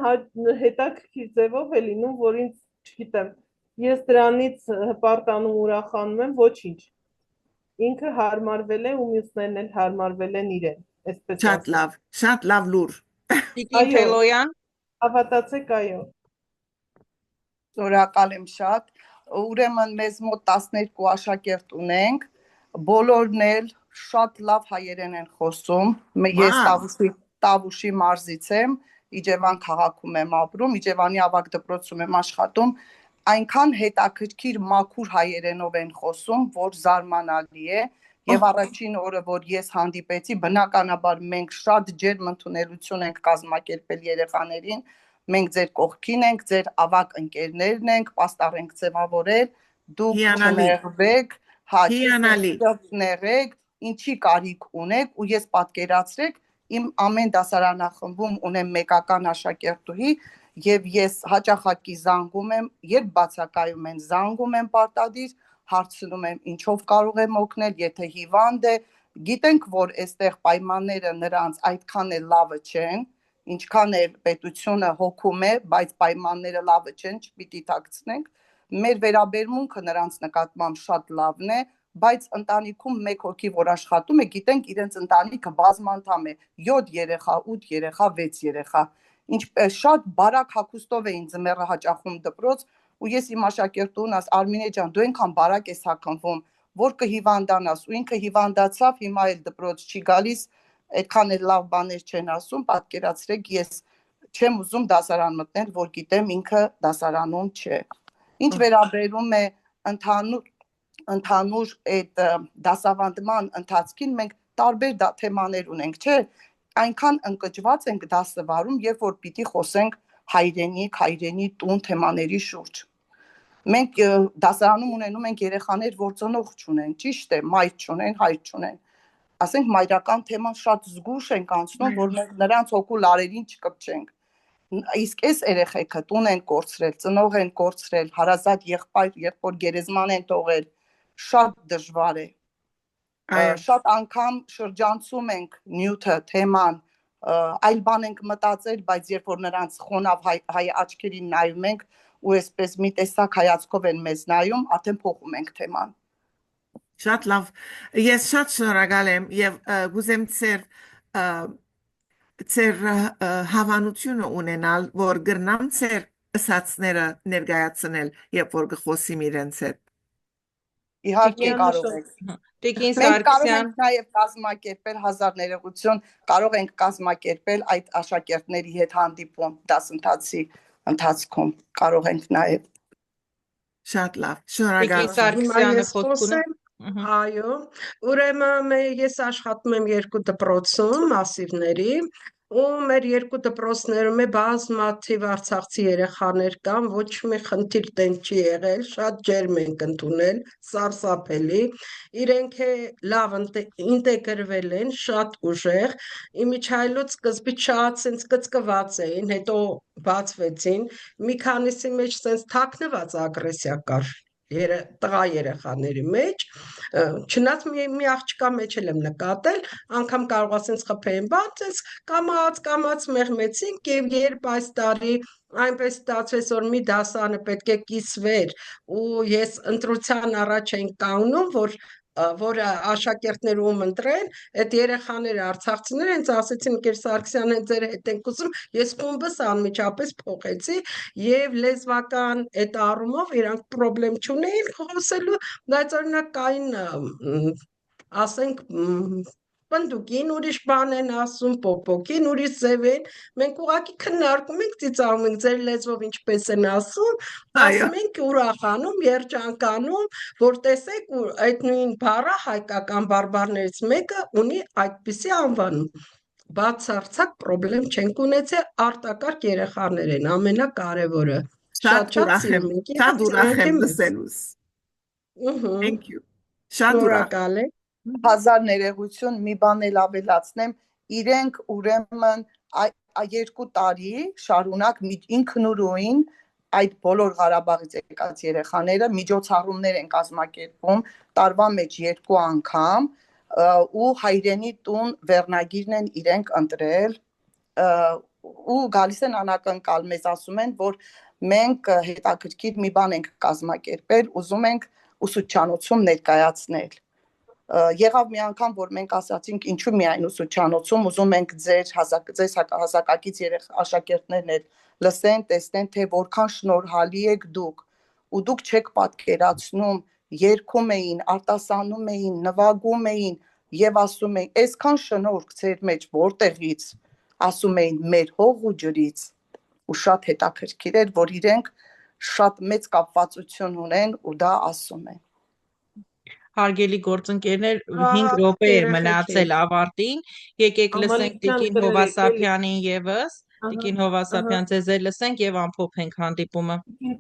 հետաքրքիր ձևով է լինում, որ ինձ, չգիտեմ, ես դրանից հպարտանում ուրախանում եմ, ոչինչ։ Ինքը հարմարվել է ու մյուսներն էլ հարմարվել են իրեն, այսպես ասեմ։ Շատ լավ լուր։ Տիկին Թելոյան։ Հավատացեք, այո։ Շնորհակալ եմ շատ։ Ուրեմն մեզ մոտ 12 աշակերտ ունենք, բոլորն էլ շատ լավ հայերեն են խոսում։ Ես Տավուշի մարզից եմ, Իջևան քաղաքում եմ ապրում, Իջևանի ավագ դպրոցում եմ աշխատում, այնքան հետաքրքիր մաքուր հայերենով են խոսում, որ զարմանալի է, եւ առաջին օրը, որ ես հանդիպեցի, բնականաբար մենք շատ ջերմ ընդունելություն ենք կազմակերպել երեխաներին, մենք ձեր կողքին ենք, ձեր ավագ ընկերներն ենք, պաստառ ենք ձևավորել, դուք չնեղվեք, չնեղեք, ինչի կարիք ունեք, ու ես պատկերացրեք, իմ ամեն դասարանախմբում ունեմ մեկական աշակերտուհի, եւ ես հաճախակի զանգում եմ, երբ բացակայում են, զանգում եմ պարտադիր, հարցնում եմ ինչով կարող եմ օգնել, եթե հիվանդ է, գիտենք, որ այստեղ պայմանները նրանց այդքան էլ լավը չեն, ինչքան էլ պետությունը հոգում է, բայց պայմանները լավը չեն, չպիտի թաքցնենք, մեր վերաբերմունքը նրանց նկատմամբ շատ լավն է, բայց ընտանիքում մեկ հոգի, որ աշխատում է, գիտենք իրենց ընտանիքը բազմանդամ է, 7 երեխա, 8 երեխա, 6 երեխա, շատ բարակ հագուստով էին ձմեռը հաճախում դպրոց, ու ես իմ աշակերտուհուն ասում, Արմինե ջան, դու այնքան բարակ ես հագնվում, որ կհիվանդանաս, ու ինքը հիվանդացավ, հիմա էլ դպրոց չի գալիս, այդքան էլ լավ բաներ չեն ասում, պատկերացրեք, ես չեմ ուզում դասարան մտնել, որ գիտեմ ինքը դասարանում չէ։ Ինչ վերաբերում է ընդհանուր այդ դասավանդման ընթացքին մենք տարբեր թեմաներ ունենք, չէ, այնքան ընկճված ենք դասը վարում, երբ որ պիտի խոսենք հայրենի տուն թեմաների շուրջ։ Մենք դասարանում ունենում ենք երեխաներ, որ ծնող չունեն, ճիշտ է, մայր չունեն, հայր չունեն։ Ասենք մայրական թեման շատ զգուշ ենք անցնում, որ մենք նրանց հոգու լարերին չկպչենք։ Իսկ այս երեխեքը տուն են կորցրել, ծնող են կորցրել, հարազատ եղբայր, երբ որ գերեզման են թողել, շատ դժվար է։ Շատ անգամ շրջանցում ենք նյութը, թեման, այլ բան ենք մտածել, բայց երբ որ նրանց խոնավ հայ աչքերին նայում ենք ու այսպես մի տեսակ հայացքով են մեզ նայում, արդեն փոխում ենք թեման։ Շատ լավ, ես շատ շնորհակալ եմ եւ գուզեմ ձեր հավանությունը ունենալ, որ գրնամ ձեր ըսածները ներկայացնել, երբ որ գխոսիմ իրենց հետ։ Իհարկե կարող եք։ Տիկին Մենք կարող Սարգսյան, ենք նաև կազմակերպել հազար ներողություն, կարող ենք կազմակերպել այդ աշակերտների հետ հանդիպում դասընթացի ընթացքում, կարող ենք նաև։ Շատ լավ, Տիկին շնորհակալ։ Սարգսյանը խոսք ունի։ Այո, ուրեմն ես աշխատում եմ 2 դպրոցում մասիվների, ու մեր 2 դպրոցներում է բազմաթիվ արցախցի երեխաներ կան, ոչ մի խնդիր տեն չի եղել, շատ ջերմ ենք ընդունել, սարսափելի, իրենք լավ ինտեգրվել են, շատ ուժեղ, իմիջայլոց սկզբից շատ սենց կծկված էին, հետո բացվեցին, մի քանիսի մեջ սենց թաքնված ագրեսիա կար։ տղա երեխաների մեջ, չնայած մի աղջկա մեջ եմ նկատել, անգամ կարող ասենց խփեին, բայց այս կամած մեղմեցինք եւ երբ այս տարի այնպես ստացվեց, որ մի դասարանը պետք է կիսվեր ու ես ընտրության առաջ էին կանգնում, որ աշակերտներում ընտրեն, այդ երեխաները արցախցիներ հենց ասեցին Կեր Սարգսյան հենց ձեր հետ ենք ուզում, ես խումբս անմիջապես փոխեցի եւ լեզվական այդ առումով իրանք խնդրեմ չունեին խոսելու, բայց օրինակ կային ասենք պնդուկին ուրիշ բան են ասում, պոպոկին ուրիշ ձև են, մենք ուղղակի քննարկում ենք, ծիծաղում ենք, ձեր լեզվով ինչպես են ասում ենք ուրախանում, երջանկանում, որ տեսեք այդ նույն բառը հայկական բարբառներից մեկը ունի այդպիսի անվանում։ Բացարձակ խնդրեմ չենք ունեցել, արտակարգ երեխաներ են, ամենակարևորը։ Շատ ուրախ եմ լսելուց։ Thank you. Շատ ուրախ։ Շնորհակալ եմ։ Հազար ներողություն, մի բան էլ ավելացնեմ, իրենք ուրեմն 2 տարի շարունակ ինքնուրույն այդ բոլոր Ղարաբաղից եկած երեխաները միջոցառումներ են կազմակերպում տարվա մեջ 2 անգամ ու հայրենի տուն վերնագիրն են իրենք ընտրել ու գալիս են անակնկալ մեզ ասում են, որ մենք հետաքրքիր մի բան ենք կազմակերպել, ուզում ենք ուսուցչանոցում ներկայացնել։ Եղավ մի անգամ, որ մենք ասացինք ինչու միայն ուսուցչանոցում, ուզում ենք ձեր հասակակից աշակերտներն էլ լսեն, տեսնեն, թե որքան շնորհալի եք դուք, ու դուք չեք պատկերացնում, երգում էին, արտասանում էին, նվագում էին եւ ասում էին, այսքան շնորհք ձեր մեջ որտեղից, ասում էին մեր հող ու ջրից, ու շատ հետաքրքիր էր, որ իրենք շատ մեծ կապվածություն ունեն ու դա ասում են։ Հարգելի գործընկերներ, 5 րոպե է մնացել ավարտին, եկեք լսենք Տիկին Հովհաննիսյանին եւս, Տիկին Հովհաննիսյան, ձեզ լսենք եւ ամփոփենք հանդիպումը։ Տիկին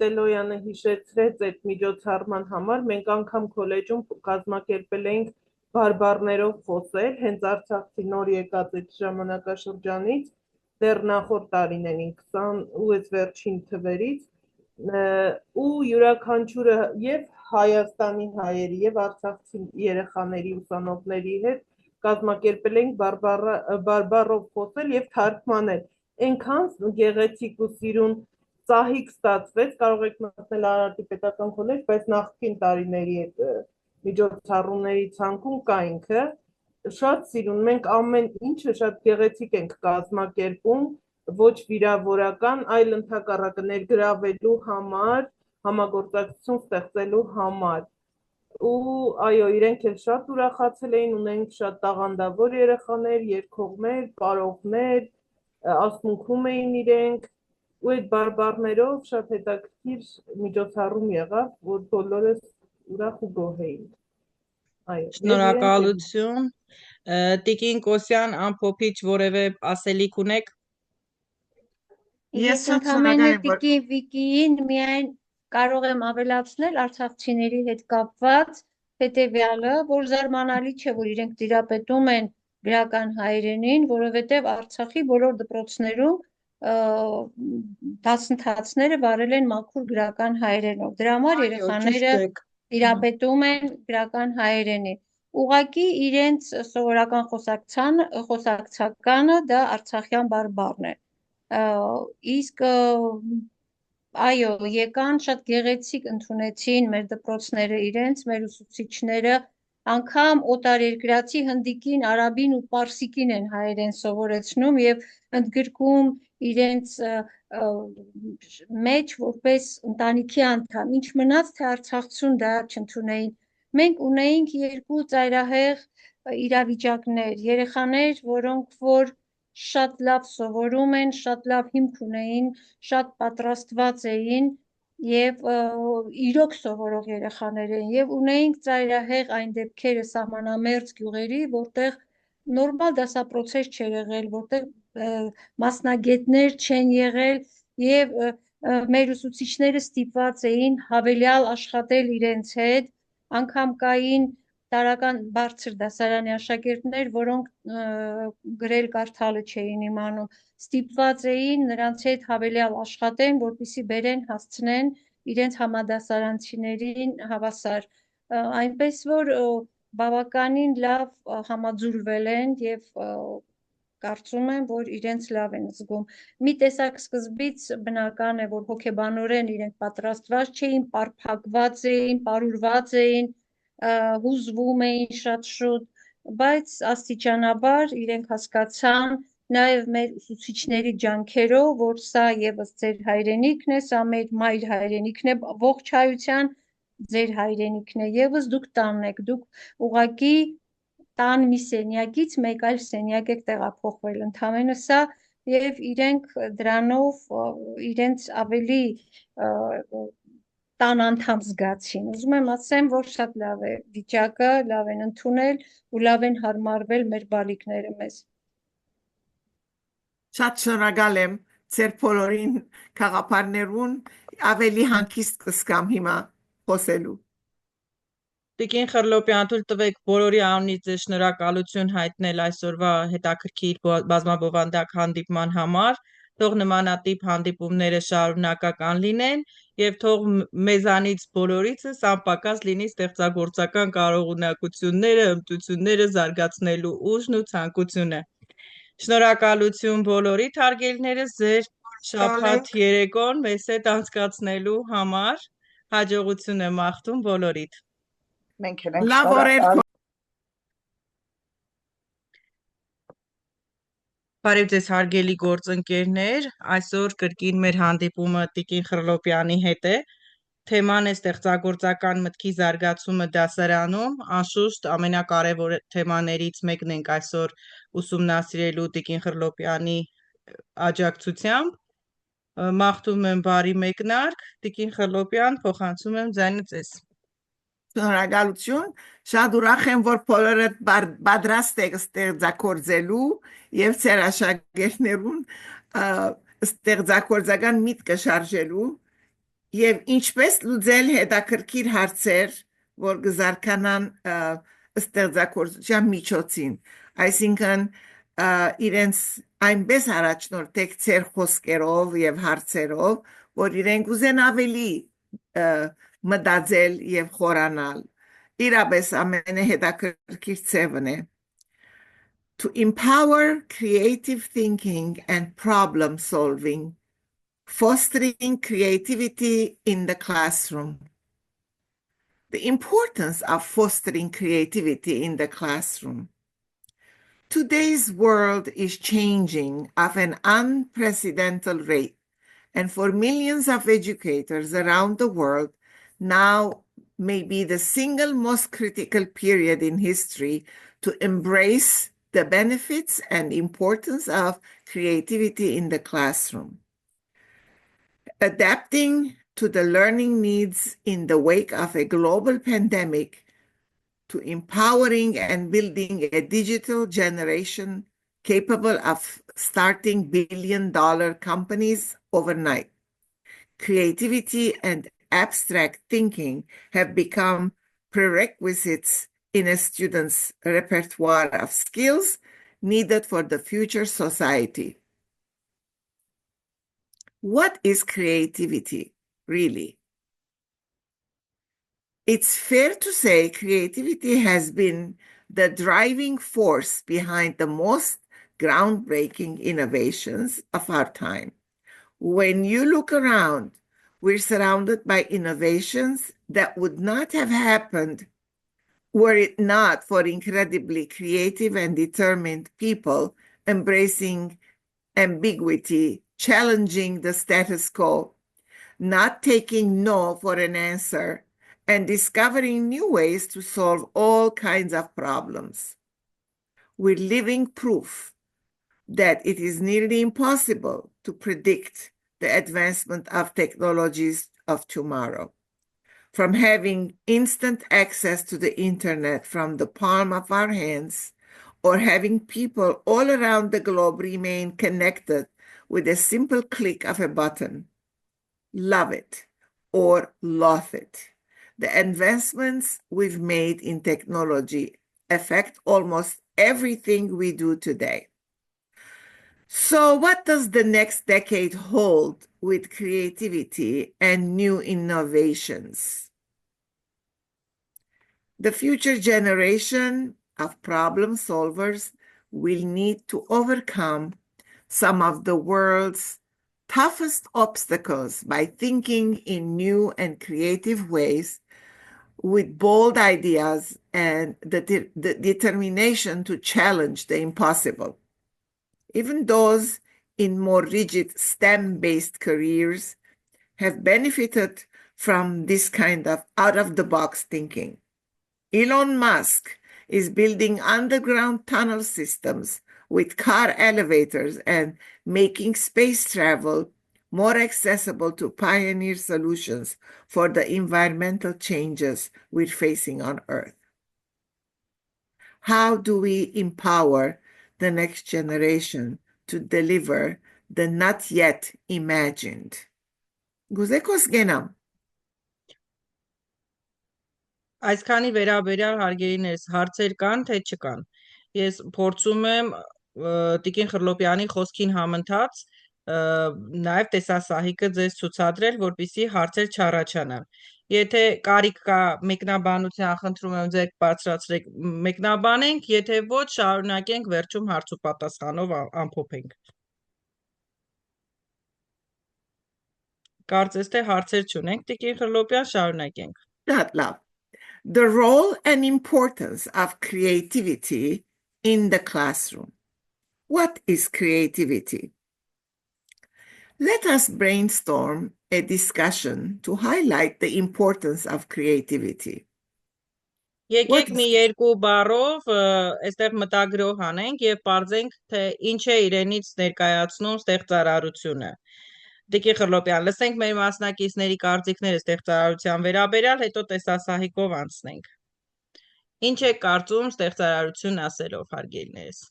Տելոյանը հիշեցրեց այդ միջոցառման համար, մենք անգամ քոլեջում կազմակերպել էինք բարբառներով խոսել, հենց Արցախի նոր եկած այդ ժամանակաշրջանից, դեռ նախորդ տարիներին 28 վերջին թվերից, ու յուրաքանչյուրը եւ Հայաստանի հայերի եւ Արցախցի երեխաների ուսանողների հետ կազմակերպել ենք բարբառով խոսել եւ թարգմանել։ Այնքան գեղեցիկ ու սիրուն ծաղիկ ստացվեց, կարող եք մտնել Արարատի պետական քոլեջ, բայց նախկին տարիների այդ միջոցառումների ցանկում կա ինքը, շատ սիրուն, մենք ամեն ինչը շատ գեղեցիկ ենք կազմակերպում, ոչ վիրավորական, այլ ընդհակառակը ներգրավելու համար, համագործակցություն ստեղծելու համար ու այո, իրենք էլ շատ ուրախացել էին, ունենք շատ տաղանդավոր երեխաներ, երգողներ, պարողներ, ասմունքում էին իրենք ու այդ բարբառներով շատ հետաքրքիր միջոցառում եղավ, որ բոլորս ուրախ ու գոհ էին։ Այո, շնորհակալություն։ Տիկին Կոսյան, ամփոփիչ որևէ ասելիք ունեք։ Ես շատ շնորհակալ եմ, որ Տիկին Վիկիին միայն կարող եմ ավելացնել արցախցիների հետ կապված հետևյալը, որ զարմանալի չէ, որ իրենք տիրապետում են գրական հայերենին, որովհետև Արցախի բոլոր դպրոցներում դասընթացները վարել են մաքուր գրական հայերենով։ Դրա համար երեխաները տիրապետում են գրական հայերենին։ Ուղղակի իրենց սովորական խոսակցականը դա արցախյան բարբառն է։ Իսկ այո, եկան շատ գեղեցիկ ընդունեցին մեր դպրոցները իրենց, մեր ուսուցիչները, անգամ օտարերկրացի հնդիկին, արաբին ու պարսիկին են հայերեն սովորեցնում եւ ընդգրկում իրենց մեջ որպես ընտանիքի անդամ, ինչ մնաց թե արցախցուն դա չընդունեին։ Մենք ունեինք 2 ծայրահեղ իրավիճակներ, երեխաներ, որոնք որ շատ լավ սովորում են, շատ լավ հիմք ունեին, շատ պատրաստված էին եւ իրոք սովորող երեխաներ էին եւ ունեինք ծայրահեղ այն դեպքերը սահմանամերձ գյուղերի, որտեղ նորմալ դասապրոցես չէր եղել, որտեղ մասնագետներ չեն եղել եւ մեր ուսուցիչները ստիպված էին հավելյալ աշխատել իրենց հետ, անգամ կային տարական բարձր դասարանի աշակերտներ, որոնք գրել կարդալը չէին իմանում, ստիպված էին նրանց հետ հավելյալ աշխատեն, որպեսզի բերեն հասցնեն իրենց համադասարանցիներին հավասար, այնպես որ բավականին լավ համաձուլվել են եւ կարծում եմ, որ իրենց լավ են զգում։ Մի տեսակ սկզբից բնական է, որ հոգեբանորեն իրենք պատրաստված չէին, պարփակված էին, պարուրված էին, հուզվում էին շատ շուտ, բայց աստիճանաբար իրենք հասկացան, նաև մեր ուսուցիչների ջանքերով, որ սա եւս ձեր հայրենիքն է, սա մեր մայր հայրենիքն է, ողջ հայության ձեր հայրենիքն է, եւս դուք տանն եք, դուք ուղղակի տան մի սենյակից մեկ այլ սենյակ եք տեղափոխվել, ընդհանրապես սա եւ իրենք դրանով իրենց ավելի տան անդամ զգացին։ Ուզում եմ ասեմ, որ շատ լավ է վիճակը, լավ են ընդունել ու լավ են հարմարվել մեր բալիկները մեզ։ Շատ շնորհակալ եմ ձեր բոլորին խաղապարներուն, ավելի հանգիստ կսկամ հիմա խոսելու։ Տիկին Խռլոպյան, թույլ տվեք բոլորի անունից ձեզ շնորհակալություն հայտնել այսօրվա հետաքրքիր բազմաբովանդակ հանդիպման համար, թող նմանատիպ հանդիպումները շարունակական լինեն եւ թող մեզանից բոլորիցս անպակաս լինի ստեղծագործական կարողունակությունները, հմտությունները զարգացնելու ուժն ու ցանկությունը։ Շնորհակալություն բոլորիդ հարգելիներս ձեր շաբաթ երեկոն մեզ հետ անցկացնելու համար, հաջողություն եմ մաղթում բոլորիդ։ Մենք ենք Լավ օրեր։ Բարև ձեզ հարգելի գործընկերներ, այսօր կրկին մեր հանդիպումը Տիկին Խռլոպյանի հետ է։ Թեման է ստեղծագործական մտքի զարգացումը դասարանում, անշուշտ ամենակարևոր թեմաներից մեկն ենք այսօր ուսումնասիրելու Տիկին Խռլոպյանի աջակցությամբ։ Մաղթում եմ բարի մեկնարկ, Տիկին Խռլոպյան, փոխանցում եմ ձայնը ձեզ։ Շնորհակալություն, շատ ուրախ եմ, որ բոլորը պատրաստ եք ստեղծագործելու եւ ձեր աշակերտներուն ստեղծագործական միտքը շարժելու եւ ինչպես լուծել հետաքրքիր հարցեր, որ կզարգանան ստեղծագործության միջոցին, այսինքն իրենց այնպես առաջնորդեք ձեր խոսքերով եւ հարցերով, որ իրենք ուզեն ավելի մտածել եւ խորանալ։ Իրապես ամենահետաքրքիր ձևն է to empower creative thinking and problem solving, fostering creativity in the classroom. The importance of fostering creativity in the classroom. Today's world is changing at an unprecedented rate, and for millions of educators around the world, now may be the single most critical period in history to embrace the benefits and importance of creativity in the classroom. Adapting to the learning needs in the wake of a global pandemic, to empowering and building a digital generation capable of starting billion-dollar companies overnight. Creativity and abstract thinking have become prerequisites in a student's repertoire of skills needed for the future society. What is creativity, really? It's fair to say creativity has been the driving force behind the most groundbreaking innovations of our time. When you look around, we're surrounded by innovations that would not have happened were it not for incredibly creative and determined people embracing ambiguity, challenging the status quo, not taking no for an answer, and discovering new ways to solve all kinds of problems. We're living proof that it is nearly impossible to predict the advancement of technologies of tomorrow. From having instant access to the internet from the palm of our hands, or having people all around the globe remain connected with a simple click of a button. Love it or loathe it. The advancements we've made in technology affect almost everything we do today. So, what does the next decade hold with creativity and new innovations? The future generation of problem solvers will need to overcome some of the world's toughest obstacles by thinking in new and creative ways with bold ideas and the determination to challenge the impossible. Even those in more rigid STEM-based careers have benefited from this kind of out-of-the-box thinking. Elon Musk is building underground tunnel systems with car elevators and making space travel more accessible to pioneer solutions for the environmental changes we're facing on Earth. How do we empower the next generation to deliver the not yet imagined? Գուզեկոս գենամ։ Այսքանի վերաբերյալ հարգելիներս հարցեր կան, թե չկան։ Ես փորձում եմ Տիկին Խռլոպյանի խոսքին համընթաց նաև տեսասահիկը ձեզ ցուցադրել, որպեսզի հարցեր չառաջանան։ Եթե կարիք կա մեկնաբանության, խնդրում եմ ձեր բարձրացրեք, մեկնաբանենք, եթե ոչ, շարունակենք վերջում հարց ու պատասխանով ամփոփենք։ Կարծես թե հարցեր չունենք, Տիկին Խռլոպյան, շարունակենք։ Շատ լավ։ The role and importance of creativity in the classroom. What is creativity? Let us brainstorm a discussion to highlight the importance of creativity. Եկեք մի երկու բառով այստեղ մտագրող անենք եւ բարձենք, թե ինչ է իրենից ներկայացնում ստեղծարարությունը։ Տիկին Խռլոպյան, լսենք մեր մասնակիցների կարծիքները ստեղծարարության վերաբերյալ, հետո տեսասահիկով անցնենք։ Ինչ է կարծում ստեղծարարություն ասելով, հարգելիներս։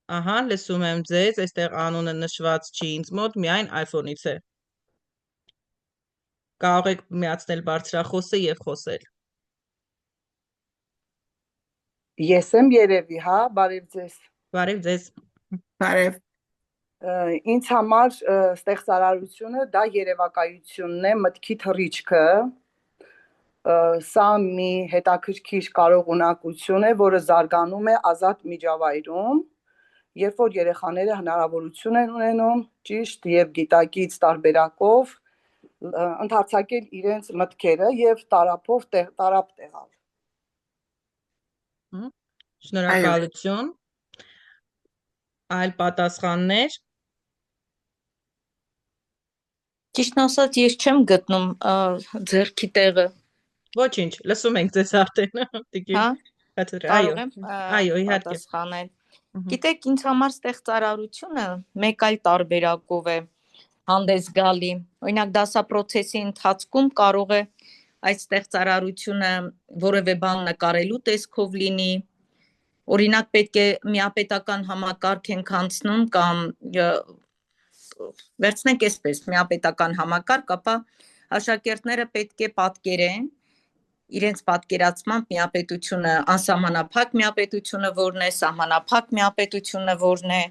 Ահա, լսում եմ ձեզ, այստեղ անունը նշված չի ինձ մոտ, միայն iPhone-ից է։ Կարող եք միացնել բարձրախոսը եւ խոսել։ Ես եմ երևի, հա, բարև ձեզ։ Բարև ձեզ։ Բարև։ Ինձ համար ստեղծարարությունը դա երևակայությունն է, մտքի թռիչքը, սա մի հետաքրքիր կարողունակություն է, որը զարգանում է ազատ միջավայրում, երբ որ երեխաները հնարավորություն են ունենում ճիշտ եւ գիտակից տարբերակով ընդարձակել իրենց մտքերը եւ տարափով տարապ տեղալ։ Շնորհակալություն։ Այլ պատասխաններ։ Ճիշտն ասած, ես չեմ գտնում ձեռքի տեղը։ Ոչինչ, լսում ենք ձեզ արդեն, Տիկին։ Հա, Այո, այո, իհարկե։ Պատասխանել։ Գիտեք, ինձ համար ստեղծարարությունը մեկ այլ տարբերակով է հանդես գալի։ Օրինակ, դասապրոցեսի ընթացքում կարող է այդ ստեղծարարությունը որևէ բան նկարելու տեսքով լինի։ Օրինակ, պետք է միապետական համակարգ ենք անցնում կամ վերցնենք այսպես միապետական համակարգ, ապա աշակերտները պետք է պատկերեն իրենց պատկերացմամբ միապետությունը, անսահմանափակ միապետությունը որն է, սահմանափակ միապետությունը որն է,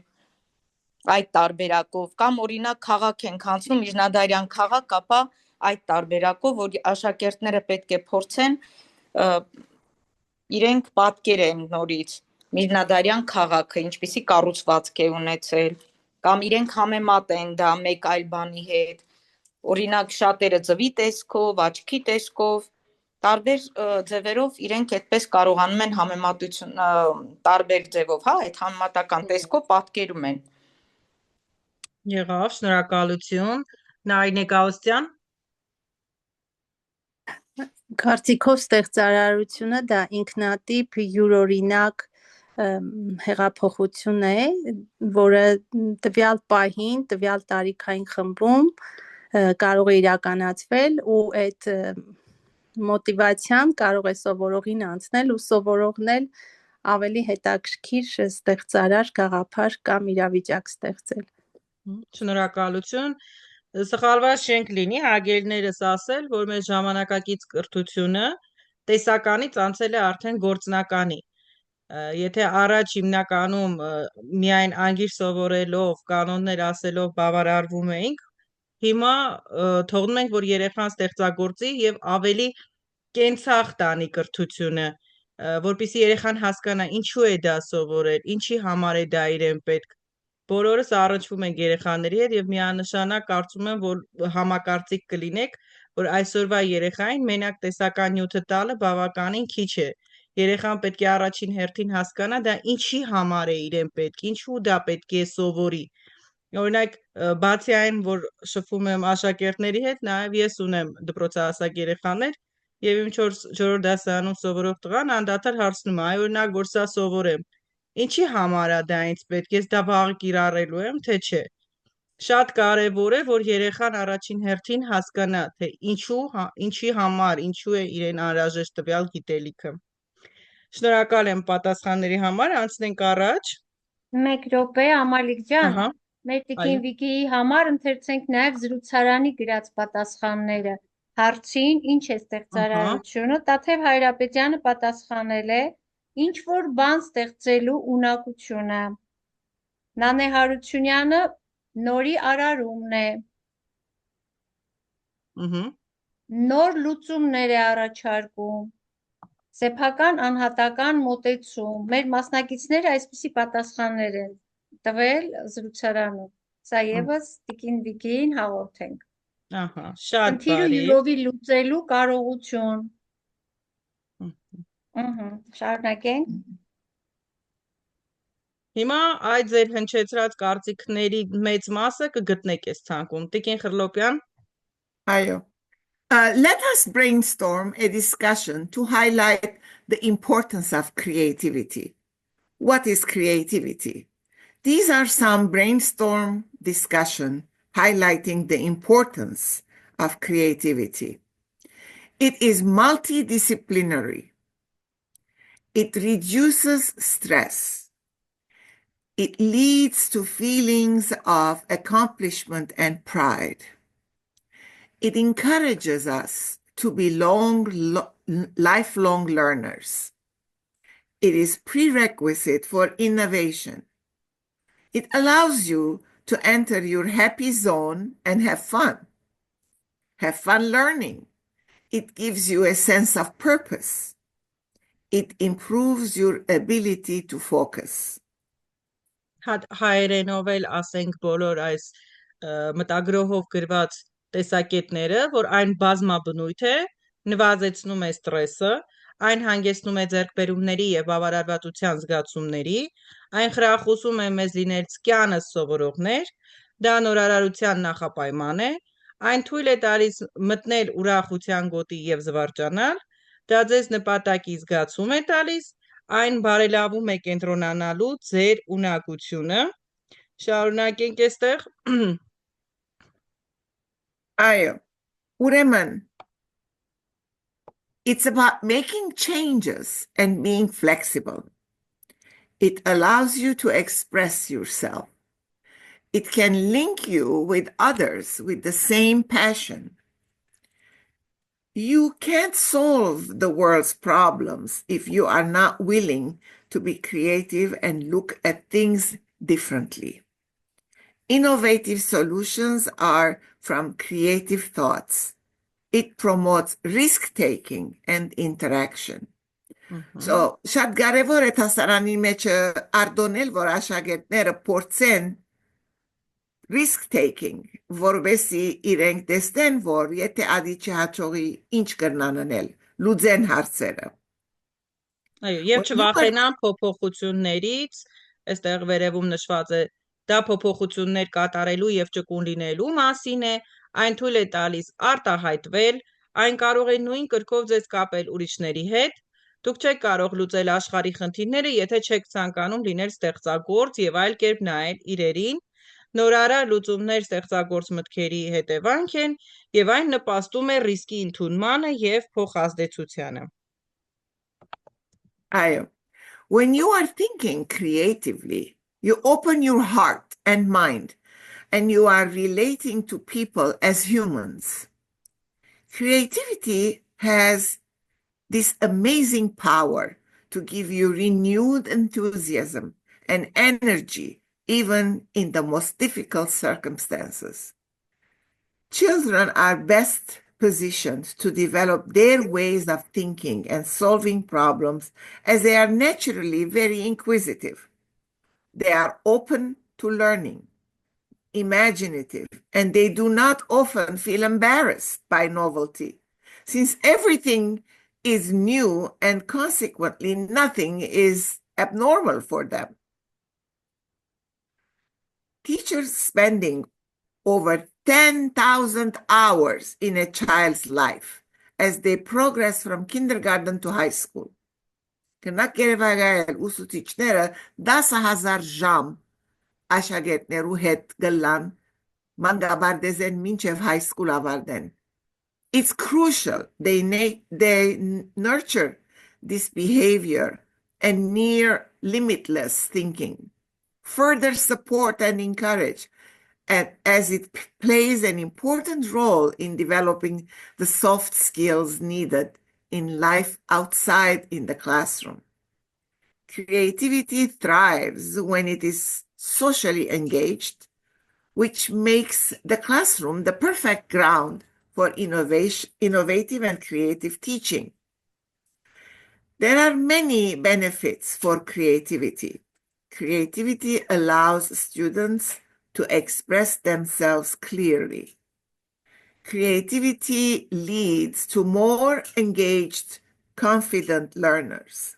այդ տարբերակով, կամ օրինակ քաղաք ենք անցնում, միջնադարյան քաղաք, ապա այդ տարբերակով, որ աշակերտները պետք է փորձեն իրենք պատկերեն նորից միջնադարյան քաղաքը, ինչպիսի կառուցվածք է ունեցել, կամ իրենք համեմատեն դա մեկ այլ բանի հետ, օրինակ շատերը ձվի տեսքով, աչքի տեսքով, տարբեր ձևերով իրենք այդպես կարողանում են համեմատություն տարբեր ձևով, հա, այդ համեմատական տեսքով պատկերում են։ Եղավ, շնորհակալություն։ Նարինե Գաուստյան։ Կարծիքով ստեղծարարությունը դա ինքնատիպ յուրօրինակ հեղափոխություն է, որը տվյալ պահին, տվյալ տարիքային խմբում կարող է իրականացվել ու այդ մոտիվացիան կարող է սովորողին անցնել ու սովորողն էլ ավելի հետաքրքիր ստեղծարար գաղափար կամ իրավիճակ ստեղծել։ Շնորհակալություն։ Սխալված չենք լինի հարգելիներս ասել, որ մեր ժամանակակից կրթությունը տեսականից անցել է արդեն գործնականի։ Եթե առաջ հիմնականում միայն անգիր սովորելով, կանոններ ասելով բավարարվում էինք, հիմա թողնում ենք, որ երեխան ստեղծագործի եւ ավելի կենցաղ տանի կրթությունը, որպեսզի երեխան հասկանա ինչու է դա սովորել, ինչի համար է դա իրեն պետք։ Բոլորս առնչվում ենք երեխաների հետ եւ միանշանակ կարծում եմ, որ համակարծիք կլինեք, որ այսօրվա երեխային մենակ տեսական նյութը տալը բավականին քիչ է։ Երեխան պետք է առաջին հերթին հասկանա դա ինչի համար է իրեն պետք, ինչու դա պետք է սովորի։ Օրինակ, բացի այն, որ շփվում եմ աշակերտների հետ, նաև ես ունեմ դպրոցահասակ երեխաներ, եւ իմ 4-րդ դասարանում սովորող տղան անդադար հարցնում է, այ օրինակ, որ սա սովորեմ, ինչի համար է դա ինձ պետք, ես դա վաղը կիրառելու եմ, թե չէ։ Շատ կարևոր է, որ երեխան առաջին հերթին հասկանա, թե ինչի համար, ինչու է իրեն անհրաժեշտ տվյալ գիտելիքը։ Շնորհակալ եմ պատասխանների համար, անցնենք առաջ։ 1 րոպե, Ամալիկ ջան, Ահա, մեր այո, տիկին Վիկիի համար ընթերցենք նաև զրուցարանի գրած պատասխանները։ Հարցին ինչ է ահա, ստեղծարարությունը, Տաթև Հայրապետյանը պատասխանել է ինչ որ բան ստեղծելու ունակությունը։ Նանե Հարությունյանը նորի արարումն է, նոր լուծումներ է առաջարկում, սեփական անհատական մոտեցում։ Մեր մասնակիցները այսպիսի պատասխաններ են տվել զրուցարանում։ Սա ևս տիկին Վիկիին հաղորդենք։ ահա, շատ Խնդիրը բարի։ յուրովի լուծելու կարողություն։ Շարունակենք։ Հիմա այդ ձեր հնչեցրած կարծիքների մեծ մասը կգտնեք այս ցանկում։ Տիկին Խրլոպյան, Ayo. Let us brainstorm a discussion to highlight the importance of creativity. What is creativity? These are some brainstorm discussion highlighting the importance of creativity. It is multidisciplinary. It reduces stress. It leads to feelings of accomplishment and pride. It encourages us to be lifelong learners. It is prerequisite for innovation. It allows you to enter your happy zone and have fun. Have fun learning. It gives you a sense of purpose. It improves your ability to focus. հայերենով էլ ասենք բոլոր այս մտագրոհով գրված տեսակետները, որ այն բազմաբնույթ է, նվազեցնում է ստրեսը, այն հանգեցնում է ձեռքբերումների եւ բավարարվածության զգացումների, այն խրախուսում է մեզ լինել ցկյանս սովորողներ, դա նորարարության նախապայման է, այն թույլ է տալիս մտնել ուրախության գոտի եւ զվարճանալ, դա ձեզ նպատակի զգացում է տալիս, այն բարելավում է կենտրոնանալու ձեր ունակությունը։ Շարունակենք այստեղ։ Ayo. Ureman. It's about making changes and being flexible. It allows you to express yourself. It can link you with others with the same passion. You can't solve the world's problems if you are not willing to be creative and look at things differently. Innovative solutions are from creative thoughts. It promotes risk-taking and interaction. So, շատ կարևոր է հասարանի մեջ արտոնել, որ աշակերտները փորձեն risk-taking, որովհետեւ իրենք տեսնեն, որ եթե ադիչի հաջողի ինչ կրնան անել, լուծեն հարցերը։ Այո, եւ չվախենան փոփոխություններից, այստեղ վերևում նշված է դա փոփոխություններ կատարելու եւ ճկուն լինելու մասին է, այն թույլ է տալիս արտահայտվել, այն կարող է նույն կրկով ձեզ կապել ուրիշների հետ, դուք չեք կարող լուծել աշխարհի խնդիրները, եթե չեք ցանկանում լինել ստեղծագործ եւ այլ կերպ նայել իրերին, նորարար լուծումներ ստեղծագործ մտքերի հետևանք են եւ այն նպաստում է ռիսկի ընդունմանը եւ փոխազդեցությանը։ Ayo. When you are thinking creatively, you open your heart and mind, and you are relating to people as humans. Creativity has this amazing power to give you renewed enthusiasm and energy, even in the most difficult circumstances. Children are best positioned to develop their ways of thinking and solving problems as they are naturally very inquisitive. They are open to learning, imaginative, and they do not often feel embarrassed by novelty, since everything is new and consequently nothing is abnormal for them. Teachers spending over 10,000 hours in a child's life as they progress from kindergarten to high school. Կնակ երևակայել ուսուցիչները 10,000 ժամ աշակերտներու հետ գլան մանկաբարձեն մինչև high school ավարտեն. It's crucial they nurture this behavior and near limitless thinking, further support and encourage, as it plays an important role in developing the soft skills needed in life outside in the classroom. Creativity thrives when it is socially engaged, which makes the classroom the perfect ground for innovative and creative teaching. There are many benefits for creativity. Creativity allows students to express themselves clearly. Creativity leads to more engaged, confident learners.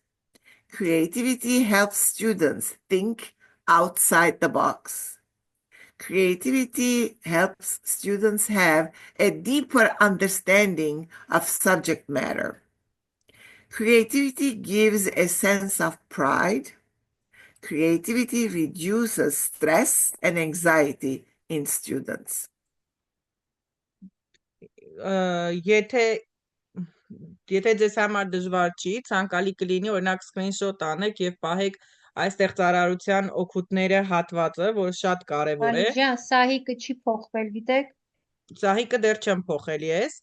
Creativity helps students think outside the box. Creativity helps students have a deeper understanding of subject matter. Creativity gives a sense of pride. Creativity reduces stress and anxiety in students. Եթե ձեզ համար դժվար չի, ցանկալի կլինի օրինակ screenshot անեք եւ պահեք այս ստեղծարարության օգուտները հատվածը, որը շատ կարեւոր է։ Ալիջան, սահիկը չի փոխվել, գիտեք։ Սահիկը դեռ չեմ փոխել ես,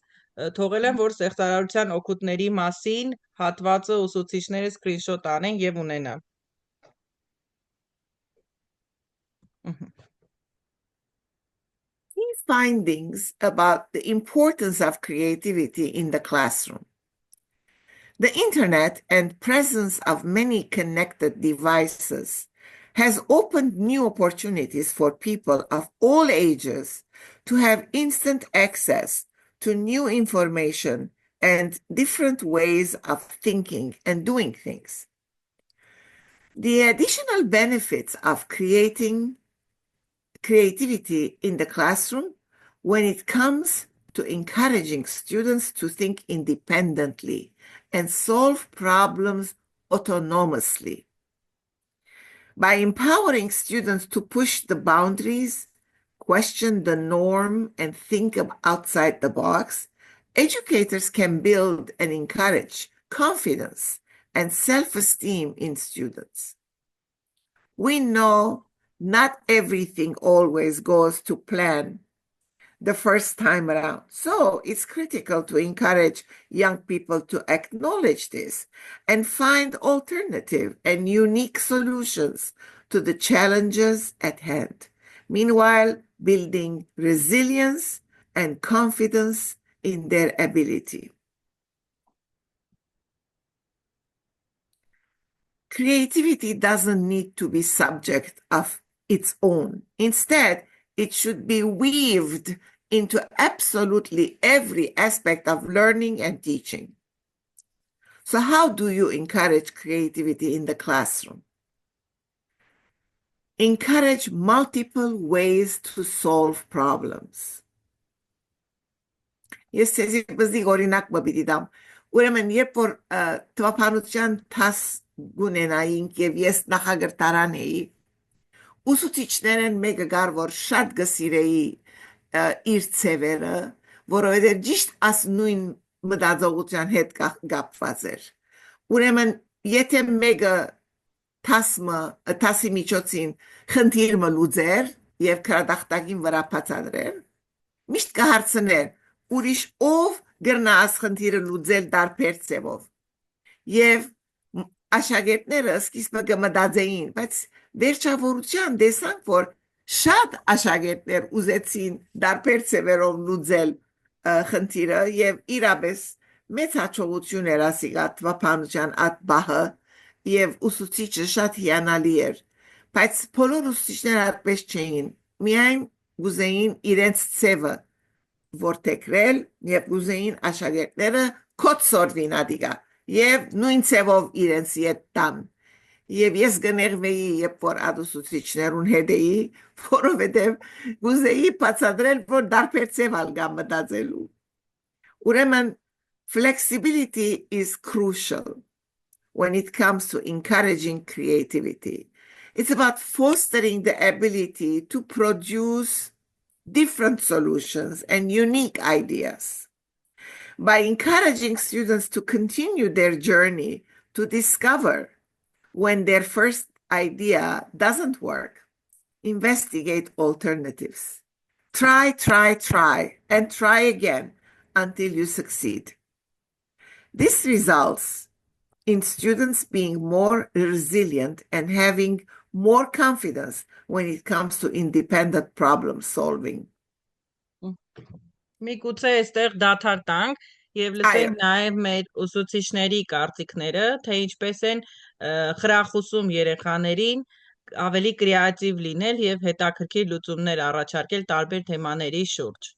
թողել եմ, որ ստեղծարարության օգուտների մասին հատվածը ուսուցիչները screenshot անեն եւ ունենան։ Key findings about the importance of creativity in the classroom. The internet and presence of many connected devices has opened new opportunities for people of all ages to have instant access to new information and different ways of thinking and doing things. The additional benefits of creativity in the classroom when it comes to encouraging students to think independently and solve problems autonomously. By empowering students to push the boundaries, question the norm, and think outside the box, educators can build and encourage confidence and self-esteem in students. We know not everything always goes to plan the first time around. So it's critical to encourage young people to acknowledge this and find alternative and unique solutions to the challenges at hand. Meanwhile, building resilience and confidence in their ability. Creativity doesn't need to be subject of its own. Instead, it should be weaved into absolutely every aspect of learning and teaching. So how do you encourage creativity in the classroom? Encourage multiple ways to solve problems. Ես ցեզի բզիկ օրինակ մբիդի դամ։ Ուրեմն երբ որ տվապանության տաս գունենայինք եւ ես նախագրտարան էի, ուսուցիչներն մեկը գար որ շատ գսիրեի իր ծևերը, որովհետև ճիշտ աս նույն մտածողության հետ կապված էր։ Ուրեմն եթե մեկը տասի միջոցին խնդիրը լուծեր եւ քրադախտակին վրա բացադրեր, միշտ կհարցներ ուրիշ ով գրնա աս խնդիրը լուծել դարբեր ծևով։ Եվ աշակերտները սկիզբը կմտածեին, բայց վերջավորության տեսանք, որ շատ աշակերտներ ուզեցին դարբեր ձևերով լուծել խնդիրը եւ իրապես մեծ հաջողություն էր ասիկա թվափանության այդ բահը եւ ուսուցիչը շատ հիանալի էր, բայց բոլոր ուսուցիչները այդպես չէին, միայն ուզեին իրենց ձևը որտեքրել եւ ուզեին աշակերտները կոծորվին ադիգա եւ նույն ձևով իրենց ետ տան եւ ես գներվեի երբ որ ադուսուցիչներուն հետ էի որովհետեւ ուզեի բացատրել որ դարբեր ձև ալգա մտածելու ուրեմն flexibility is crucial when it comes to encouraging creativity. It's about fostering the ability to produce different solutions and unique ideas. By encouraging students to continue their journey to discover when their first idea doesn't work, investigate alternatives. Try, and try again until you succeed. This results in students being more resilient and having more confidence when it comes to independent problem solving. Միգուցե այստեղ դադար տանք եւ լսենք նաեւ մեր ուսուցիչների կարծիքները, թե ինչպես են խրախուսում երեխաներին ավելի կրեատիվ լինել եւ հետաքրքիր լուծումներ առաջարկել տարբեր թեմաների շուրջ։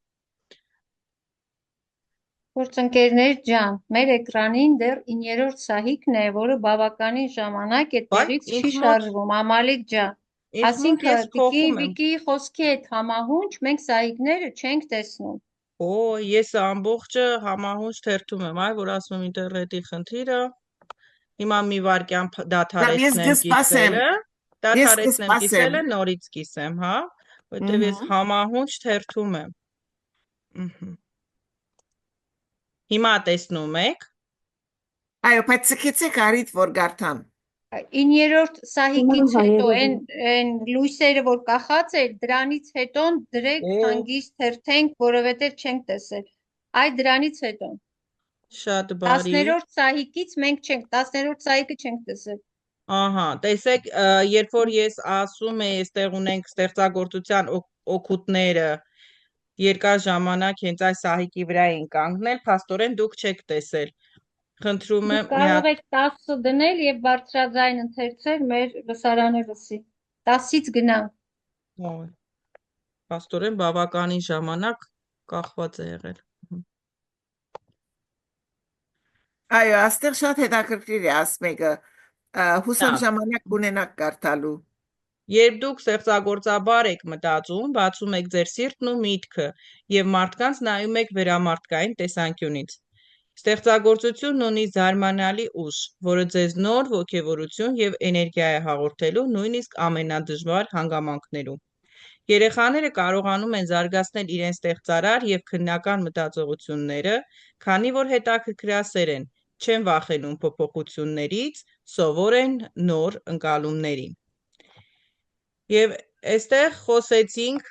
Գործընկերներ ջան, մեր էկրանին դեռ 9-րդ սահիկն է, որը բավականին ժամանակ է տեղից չի շարժվում, Ամալիկ ջան։ Այսինքն Վիկի խոսքի հետ համահունչ մենք սահիկները չենք տեսնում։ Օ, ես ամբողջը համահունչ թերթում եմ, այ որ ասում եմ ինտերնետի խնդիրը։ Հիմա մի վարքյան դադարեցնեմ կիսելը, դադարեցնեմ կիսելը, նորից կիսեմ, հա, որտեվ ես համահունչ թերթում եմ։ Հիմա տեսնում եք։ Այո, բայց սկեցեք արիդ որ գարտան։ 9-րդ սահիկից հետո այն լույսերը որ կախած էր, դրանից հետո դրեք հանգիստ թերթենք, որովհետև չենք տեսել։ Այ դրանից հետո։ Շատ բարի։ 10-րդ սահիկից մենք չենք, 10-րդ սահիկը չենք տեսել։ Ահա, տեսեք, երբ որ ես ասում եմ, այստեղ ունենք ստեղծագործության օգուտները, երկար ժամանակ հենց այս սահիկի վրա են կանգնել, փաստորեն դուք չեք տեսել։ Խնդրում եմ կարող եք 10 դնել եւ բարձրաձայն ընթերցել մեր լսարանը լսի։ 10-ից գնանք։ Փաստորեն բավականին ժամանակ կախված է եղել։ Այո, այստեղ շատ հետաքրքիր է ասմեկը, հուսամ ժամանակ ունենաք կարդալու։ Երբ դուք ստեղծագործաբար եք մտածում, բացում եք ձեր սիրտն ու միտքը եւ մարդկանց նայում եք վերամարտկային տեսանկյունից։ Ստեղծագործությունն ունի զարմանալի ուժ, որը ձեզ նոր ոգևորություն եւ էներգիա է հաղորդելու նույնիսկ ամենադժվար հանգամանքներում։ Երեխաները կարողանում են զարգացնել իրենց ստեղծարար եւ քննական մտածողությունները, քանի որ հետաքրքրասեր են, չեն վախենում փոփոխություններից, սովոր են նոր ընկալումների։ Եվ այստեղ խոսեցինք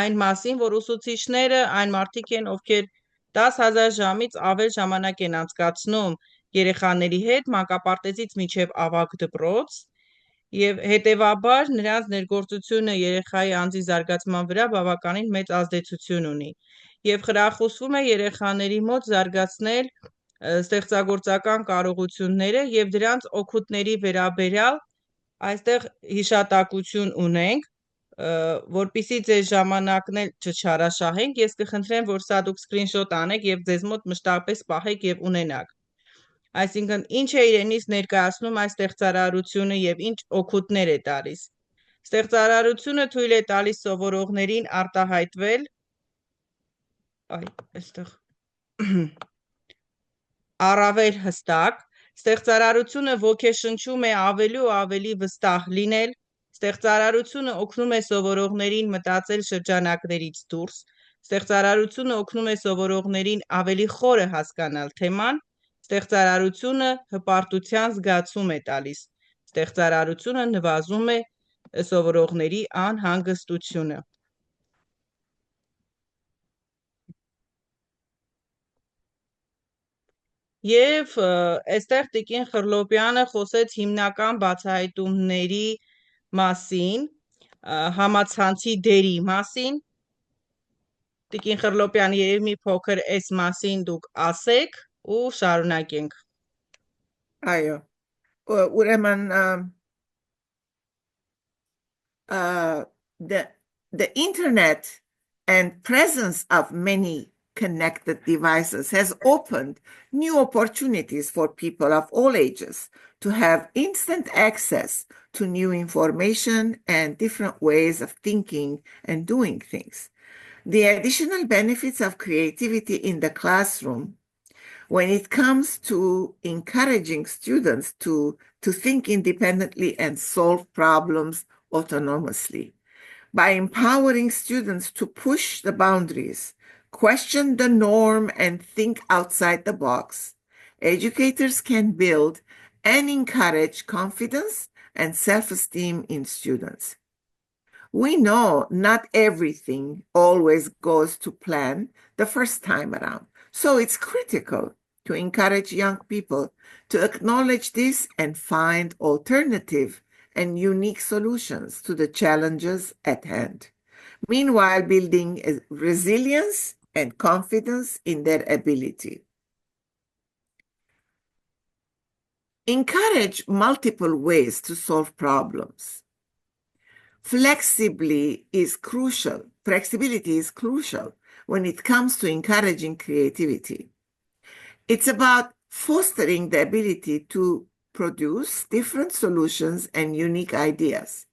այն մասին, որ ուսուցիչները այն մարդիկ են, ովքեր 10,000 ժամից ավել ժամանակ են անցկացնում երեխաների հետ մանկապարտեզից մինչև ավագ դպրոց եւ հետեւաբար նրանց ներգործությունը երեխայի անձի զարգացման վրա բավականին մեծ ազդեցություն ունի եւ խրախուսվում է երեխաների մոտ զարգացնել ստեղծագործական կարողությունները եւ դրանց օգուտների վերաբերյալ այստեղ հիշատակություն ունենք, որպիսի ձեզ ժամանակն էլ չչարաշահենք, ես կխնդրեմ, որ սա դուք սկրինշոտ անեք եւ ձեզ մոտ մշտապես պահեք եւ ունենաք։ Այսինքն, ինչ է իրենից ներկայացնում այս ստեղծարարությունը եւ ինչ օգուտներ է տալիս։ Ստեղծարարությունը թույլ է տալիս սովորողներին արտահայտվել այստեղ առավել հստակ Ստեղծարարությունը ոգեշնչում է ավելի ու ավելի վստահ լինել, ստեղծարարությունը օգնում է սովորողներին մտածել շրջանակներից դուրս, ստեղծարարությունը օգնում է սովորողներին ավելի խորը հասկանալ թեման, ստեղծարարությունը հպարտության զգացում է տալիս, ստեղծարարությունը նվազում է սովորողների անհանգստությունը։ Եվ այստեղ Տիկին Խռլոպյանը խոսեց հիմնական բացահայտումների մասին, համացանցի դերի մասին։ Տիկին Խռլոպյան, երևի մի փոքր այս մասին դուք ասեք ու շարունակենք։ Այո, ուրեմն the internet and presence of many connected devices has opened new opportunities for people of all ages to have instant access to new information and different ways of thinking and doing things. The additional benefits of creativity in the classroom when it comes to encouraging students to think independently and solve problems autonomously. By empowering students to push the boundaries, question the norm, and think outside the box, educators can build and encourage confidence and self-esteem in students. We know not everything always goes to plan the first time around, so it's critical to encourage young people to acknowledge this and find alternative and unique solutions to the challenges at hand, meanwhile building resilience and confidence in their ability. Encourage multiple ways to solve problems. Flexibility is crucial when it comes to encouraging creativity. It's about fostering the ability to produce different solutions and unique ideas.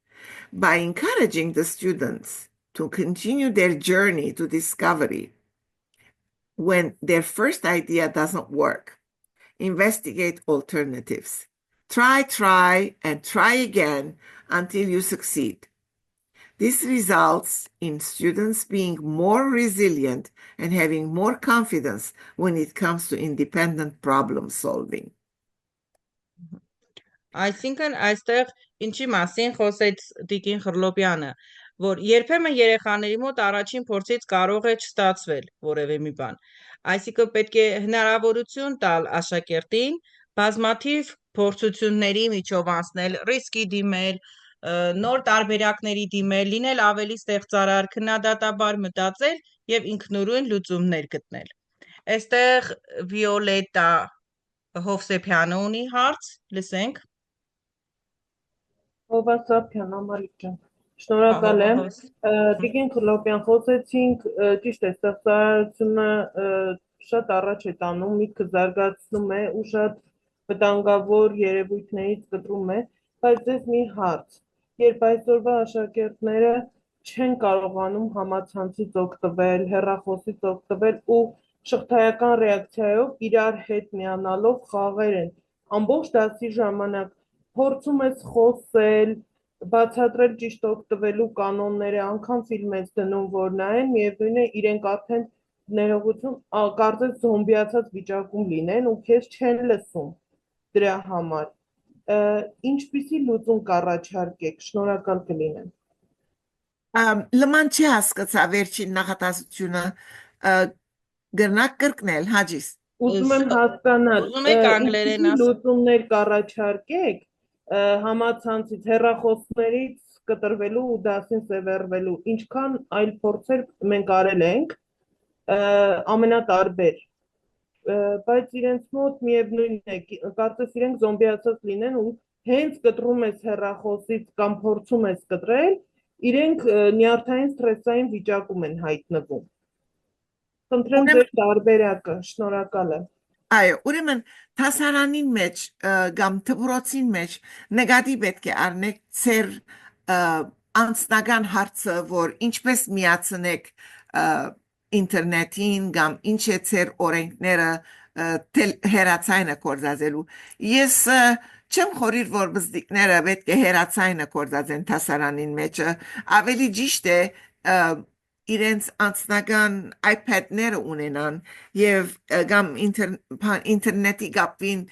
By encouraging the students to continue their journey to discovery, when their first idea doesn't work, investigate alternatives. Try, and try again until you succeed. This results in students being more resilient and having more confidence when it comes to independent problem solving. Այսինքն այստեղ ինչի մասին խոսեց Տիկին Խռլոպյանը, որ երբեմն երեխաների մոտ առաջին փորձից կարող է չստացվել որևէ մի բան։ Այսինքն պետք է հնարավորություն տալ աշակերտին բազմաթիվ փորձությունների միջով անցնել, ռիսկի դիմել, նոր տարբերակների դիմել, լինել ավելի ստեղծարար, քննադատաբար մտածել եւ ինքնուրույն լուծումներ գտնել։ Այստեղ Վիոլետա Հովսեփյանը ունի հարց, լսենք։ Հովասարյան Ամալիկ ջան, շնորհակալ եմ։ Տիկին Խռլոպյան, խոսեցինք, ճիշտ է, ստեղծարարությունը շատ առաջ է տանում, միտքը զարգացնում է ու շատ վտանգավոր երևույթներից կտրում է, բայց ես մի հարց, երբ այսօրվա աշակերտները չեն կարողանում համացանցից օգտվել, հեռախոսից օգտվել ու շղթայական ռեակցիայով իրար հետ միանալով խաղեր են, ամբողջ դասի ժամանակ փորձում ես խոսել, բացատրել ճիշտ օգտվելու կանոնները, անգամ ֆիլմ ես դնում, որ նայեն, միևնույն է իրենք արդեն ներողություն, կարծես զոմբիացած վիճակում լինեն ու քեզ չեն լսում դրա համար։ Ինչպիսի լուծում կառաջարկեք, շնորհակալ կլինեմ։ Լման չի հասկացա վերջին նախատասությունը, գրնակ կրկնել, Հաջիս։ Ուզում եմ հասկանալ, Ուզում եք անգլերեն ասել։ լուծումներ կառաջարկեք համացանցից, հեռախոսներից կտրվելու ու դասին սևեռվելու, ինչքան այլ փորձեր մենք արել ենք, ամենատարբեր, բայց իրենց մոտ միևնույն է, կարծես իրենք զոմբիացած լինեն ու հենց կտրում ես հեռախոսից կամ փորձում ես կտրել, իրենք նյարդային սթրեսային վիճակում են հայտնվում։ Խնդրեմ ձեր տարբերակը, շնորհակալ եմ։ Այո, ուրեմն դասարանին մեջ կամ դպրոցին մեջ նկատի պետք է առնեք ձեր անձնական հարցը, որ ինչպես միացնեք ինտերնետին կամ ինչ է ձեր օրենքները հեռացայինը կործածելու։ Ես չեմ խորիր, որ բզդիկները պետք է հեռացայինը կործածեն դասարանին մեջ, ավելի ճիշտ է իրենց անձնական iPad-ները ունենան եւ կամ ինտերնետի կապին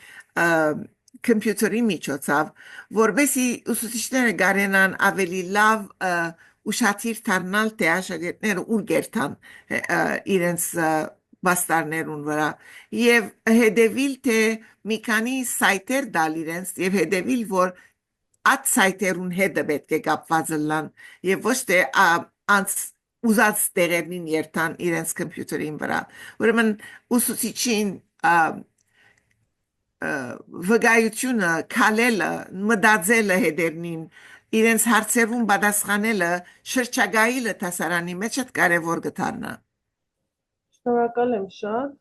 կոմպյուտերի միջոցով, որովհետեւ ուսուցիչները կարենան ավելի լավ ուշադիր դառնալ թե աշակերտները ուր գերտան իրենց բաստարներուն վրա եւ հետեւիլ թե մի քանի սայթեր դալ իրենց եւ հետեւիլ որ at սայթերուն հետը պետք է կապված լան եւ ոչ թե անց ուզած տեղերին երթան իրենց համբյուտերին վրա ուրեմն ուսուցիչին վկայությունը քալելը մտածելը հետերնին իրենց հարցերուն պատասխանելը շրջագայիլը դասարանի մեջ է կարևոր գտարնա Շնորհակալ եմ շատ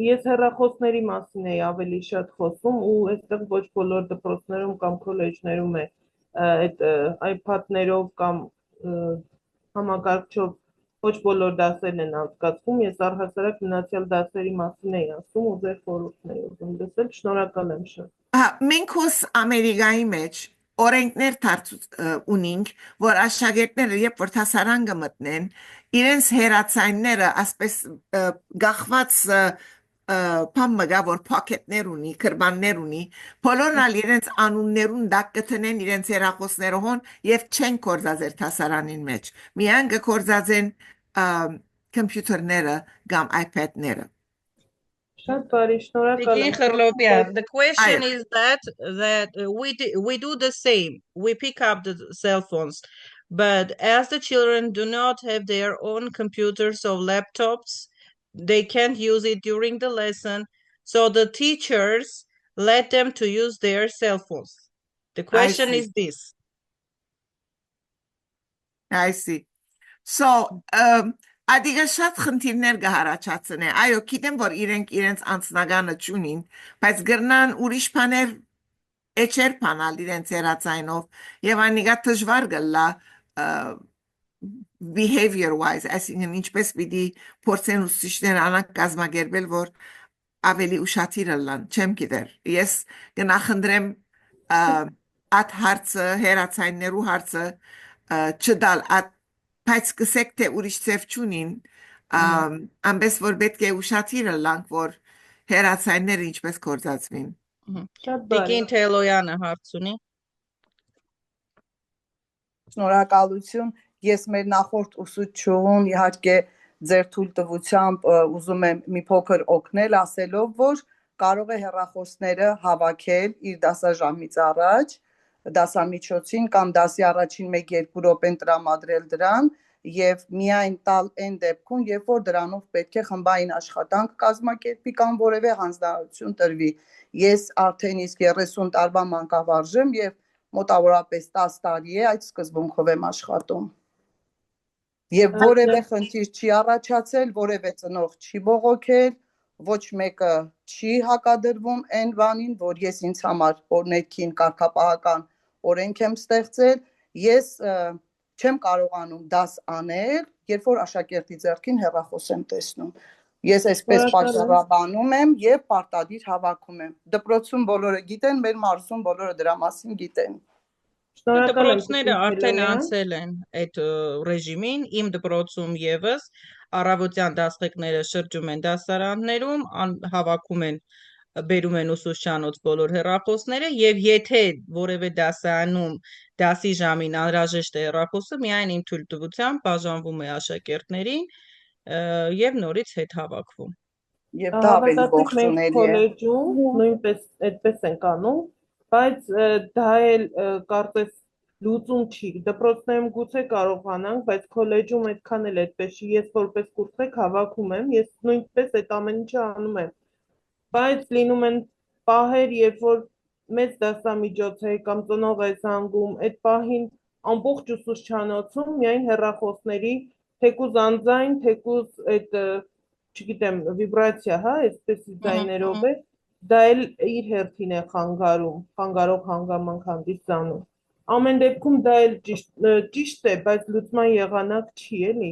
ես հեռախոսների մասին էի ավելի շատ խոսում ու այստեղ ոչ բոլոր դպրոցներում կամ քոլեջներում է այդ iPad-ներով կամ համակարգչով ոչ բոլոր դասերն են անցկացվում ես առհասարակ մնացյալ դասերի մասին էի ասում ու ձեր խորհուրդն էի ուզում լսել շնորհակալ եմ շատ մենք հոս Ամերիկայի մեջ օրենքներ ունենք, որ աշակերտները երբ որ դասարան կմտնեն, իրենց հերացայինները ասպես գախված փամմգա որ փոքետներ ունի, կրբաններ ունի, բոլորն ալ իրենց անուններուն դակ կտնեն իրենց հերախոսներոն եւ չեն կորզածել դասարանին մեջ։ Միայն կորզածեն համբյուտերները կամ iPad-ները։ The question is that we do the same. We pick up the cell phones, but as the children do not have their own computers or laptops, they can't use it during the lesson. So the teachers let them to use their cell phones. The question is this. I see. So, Adiga շատ խնդիրներ կհարաճացնե։ Այո, գիտեմ, որ իրենց անձնագանը չունին, բայց գրնան ուրիշ բաներ էջեր բանալ իրենց երացայնով եւ անիգա դժվար գլա behavior wise, այսինքն ինչպես պիտի փորձեն ուսուցիչներ անակ կազմակերպել, որ ավելի ուշադիր լան, չեմ գիտեր։ Ես կնախընտրեմ at հարցը, հերացայիններու հարցը չդալ բայց կսեք թե ուրիշ ծև չունին ամբես որ պետք է ուշադիր լանք որ հերացայինները ինչպես կործածվին Տիկին Թելոյանը հարց ունի Շնորհակալություն ես մեր նախորդ ուսուցչուհուն իհարկե ձեր թույլտվությամբ ուզում եմ մի փոքր օգնել ասելով որ կարող է հեռախոսները հավաքել իր դասաժամից առաջ դասամիջոցին կամ դասի առաջին 1-2 րոպեն տրամադրել դրան եւ միայն տալ այն դեպքում երբ որ դրանով պետք է խմբային աշխատանք կազմակերպի կամ որևէ հանձնարարություն տրվի ես արդեն իսկ 30 տարվա մանկավարժ եմ եւ մոտավորապես 10 տարի է այդ սկզբունքով եմ աշխատում եւ որևէ խնդիր չի առաջացել որևէ ծնող չի բողոքել ոչ մեկը չի հակադրվում այն բանին որ ես ինձ համար օրենքին կարգապահական օրենք եմ ստեղծել ես չեմ կարողանում դաս անել երբ որ աշակերտի ձեռքին հեռախոս եմ տեսնում ես այսպես պատճառաբանում եմ եւ պարտադիր հավաքում եմ դպրոցում բոլորը գիտեն մեր մարզում բոլորը դրա մասին գիտեն Դպրոցները արդեն անցել են այդ ռեժիմին իմ դպրոցում եւս առավոտյան դասղեկները շրջում են դասարաններում հավաքում են բերում են ուսուցչանոց բոլոր հեռախոսները եւ եթե որևէ դասարանում դասի ժամին անհրաժեշտ է հեռախոսը միայն իմ թույլտվությամբ բաժանվում է աշակերտներին եւ նորից հետ հավաքվում եւ դա ավելի ողջունելի է քոլեջում նույնպես այդպես են անում բայց դա էլ կարծես լուծում չի դպրոցներում գուցե կարողանանք բայց քոլեջում այդքան էլ այդպես չի ես որպես կուրսեք հավաքում եմ ես նույնպես այդ ամեն ինչը անում եմ բայց լինում են պահեր երբ որ մեծ դասամիջոց է կամ ծնող է զանգում այդ պահին ամբողջ ուսուցչանոցում միայն հեռախոսների թեկուզ անձայն թեկուզ այդ չգիտեմ վիբրացիա հա այսպես ձայներով է դա էլ իր հերթին է խանգարող հանգամանք հանդիսանում ամեն դեպքում դա էլ ճիշտ է բայց լուծման եղանակ չի էլի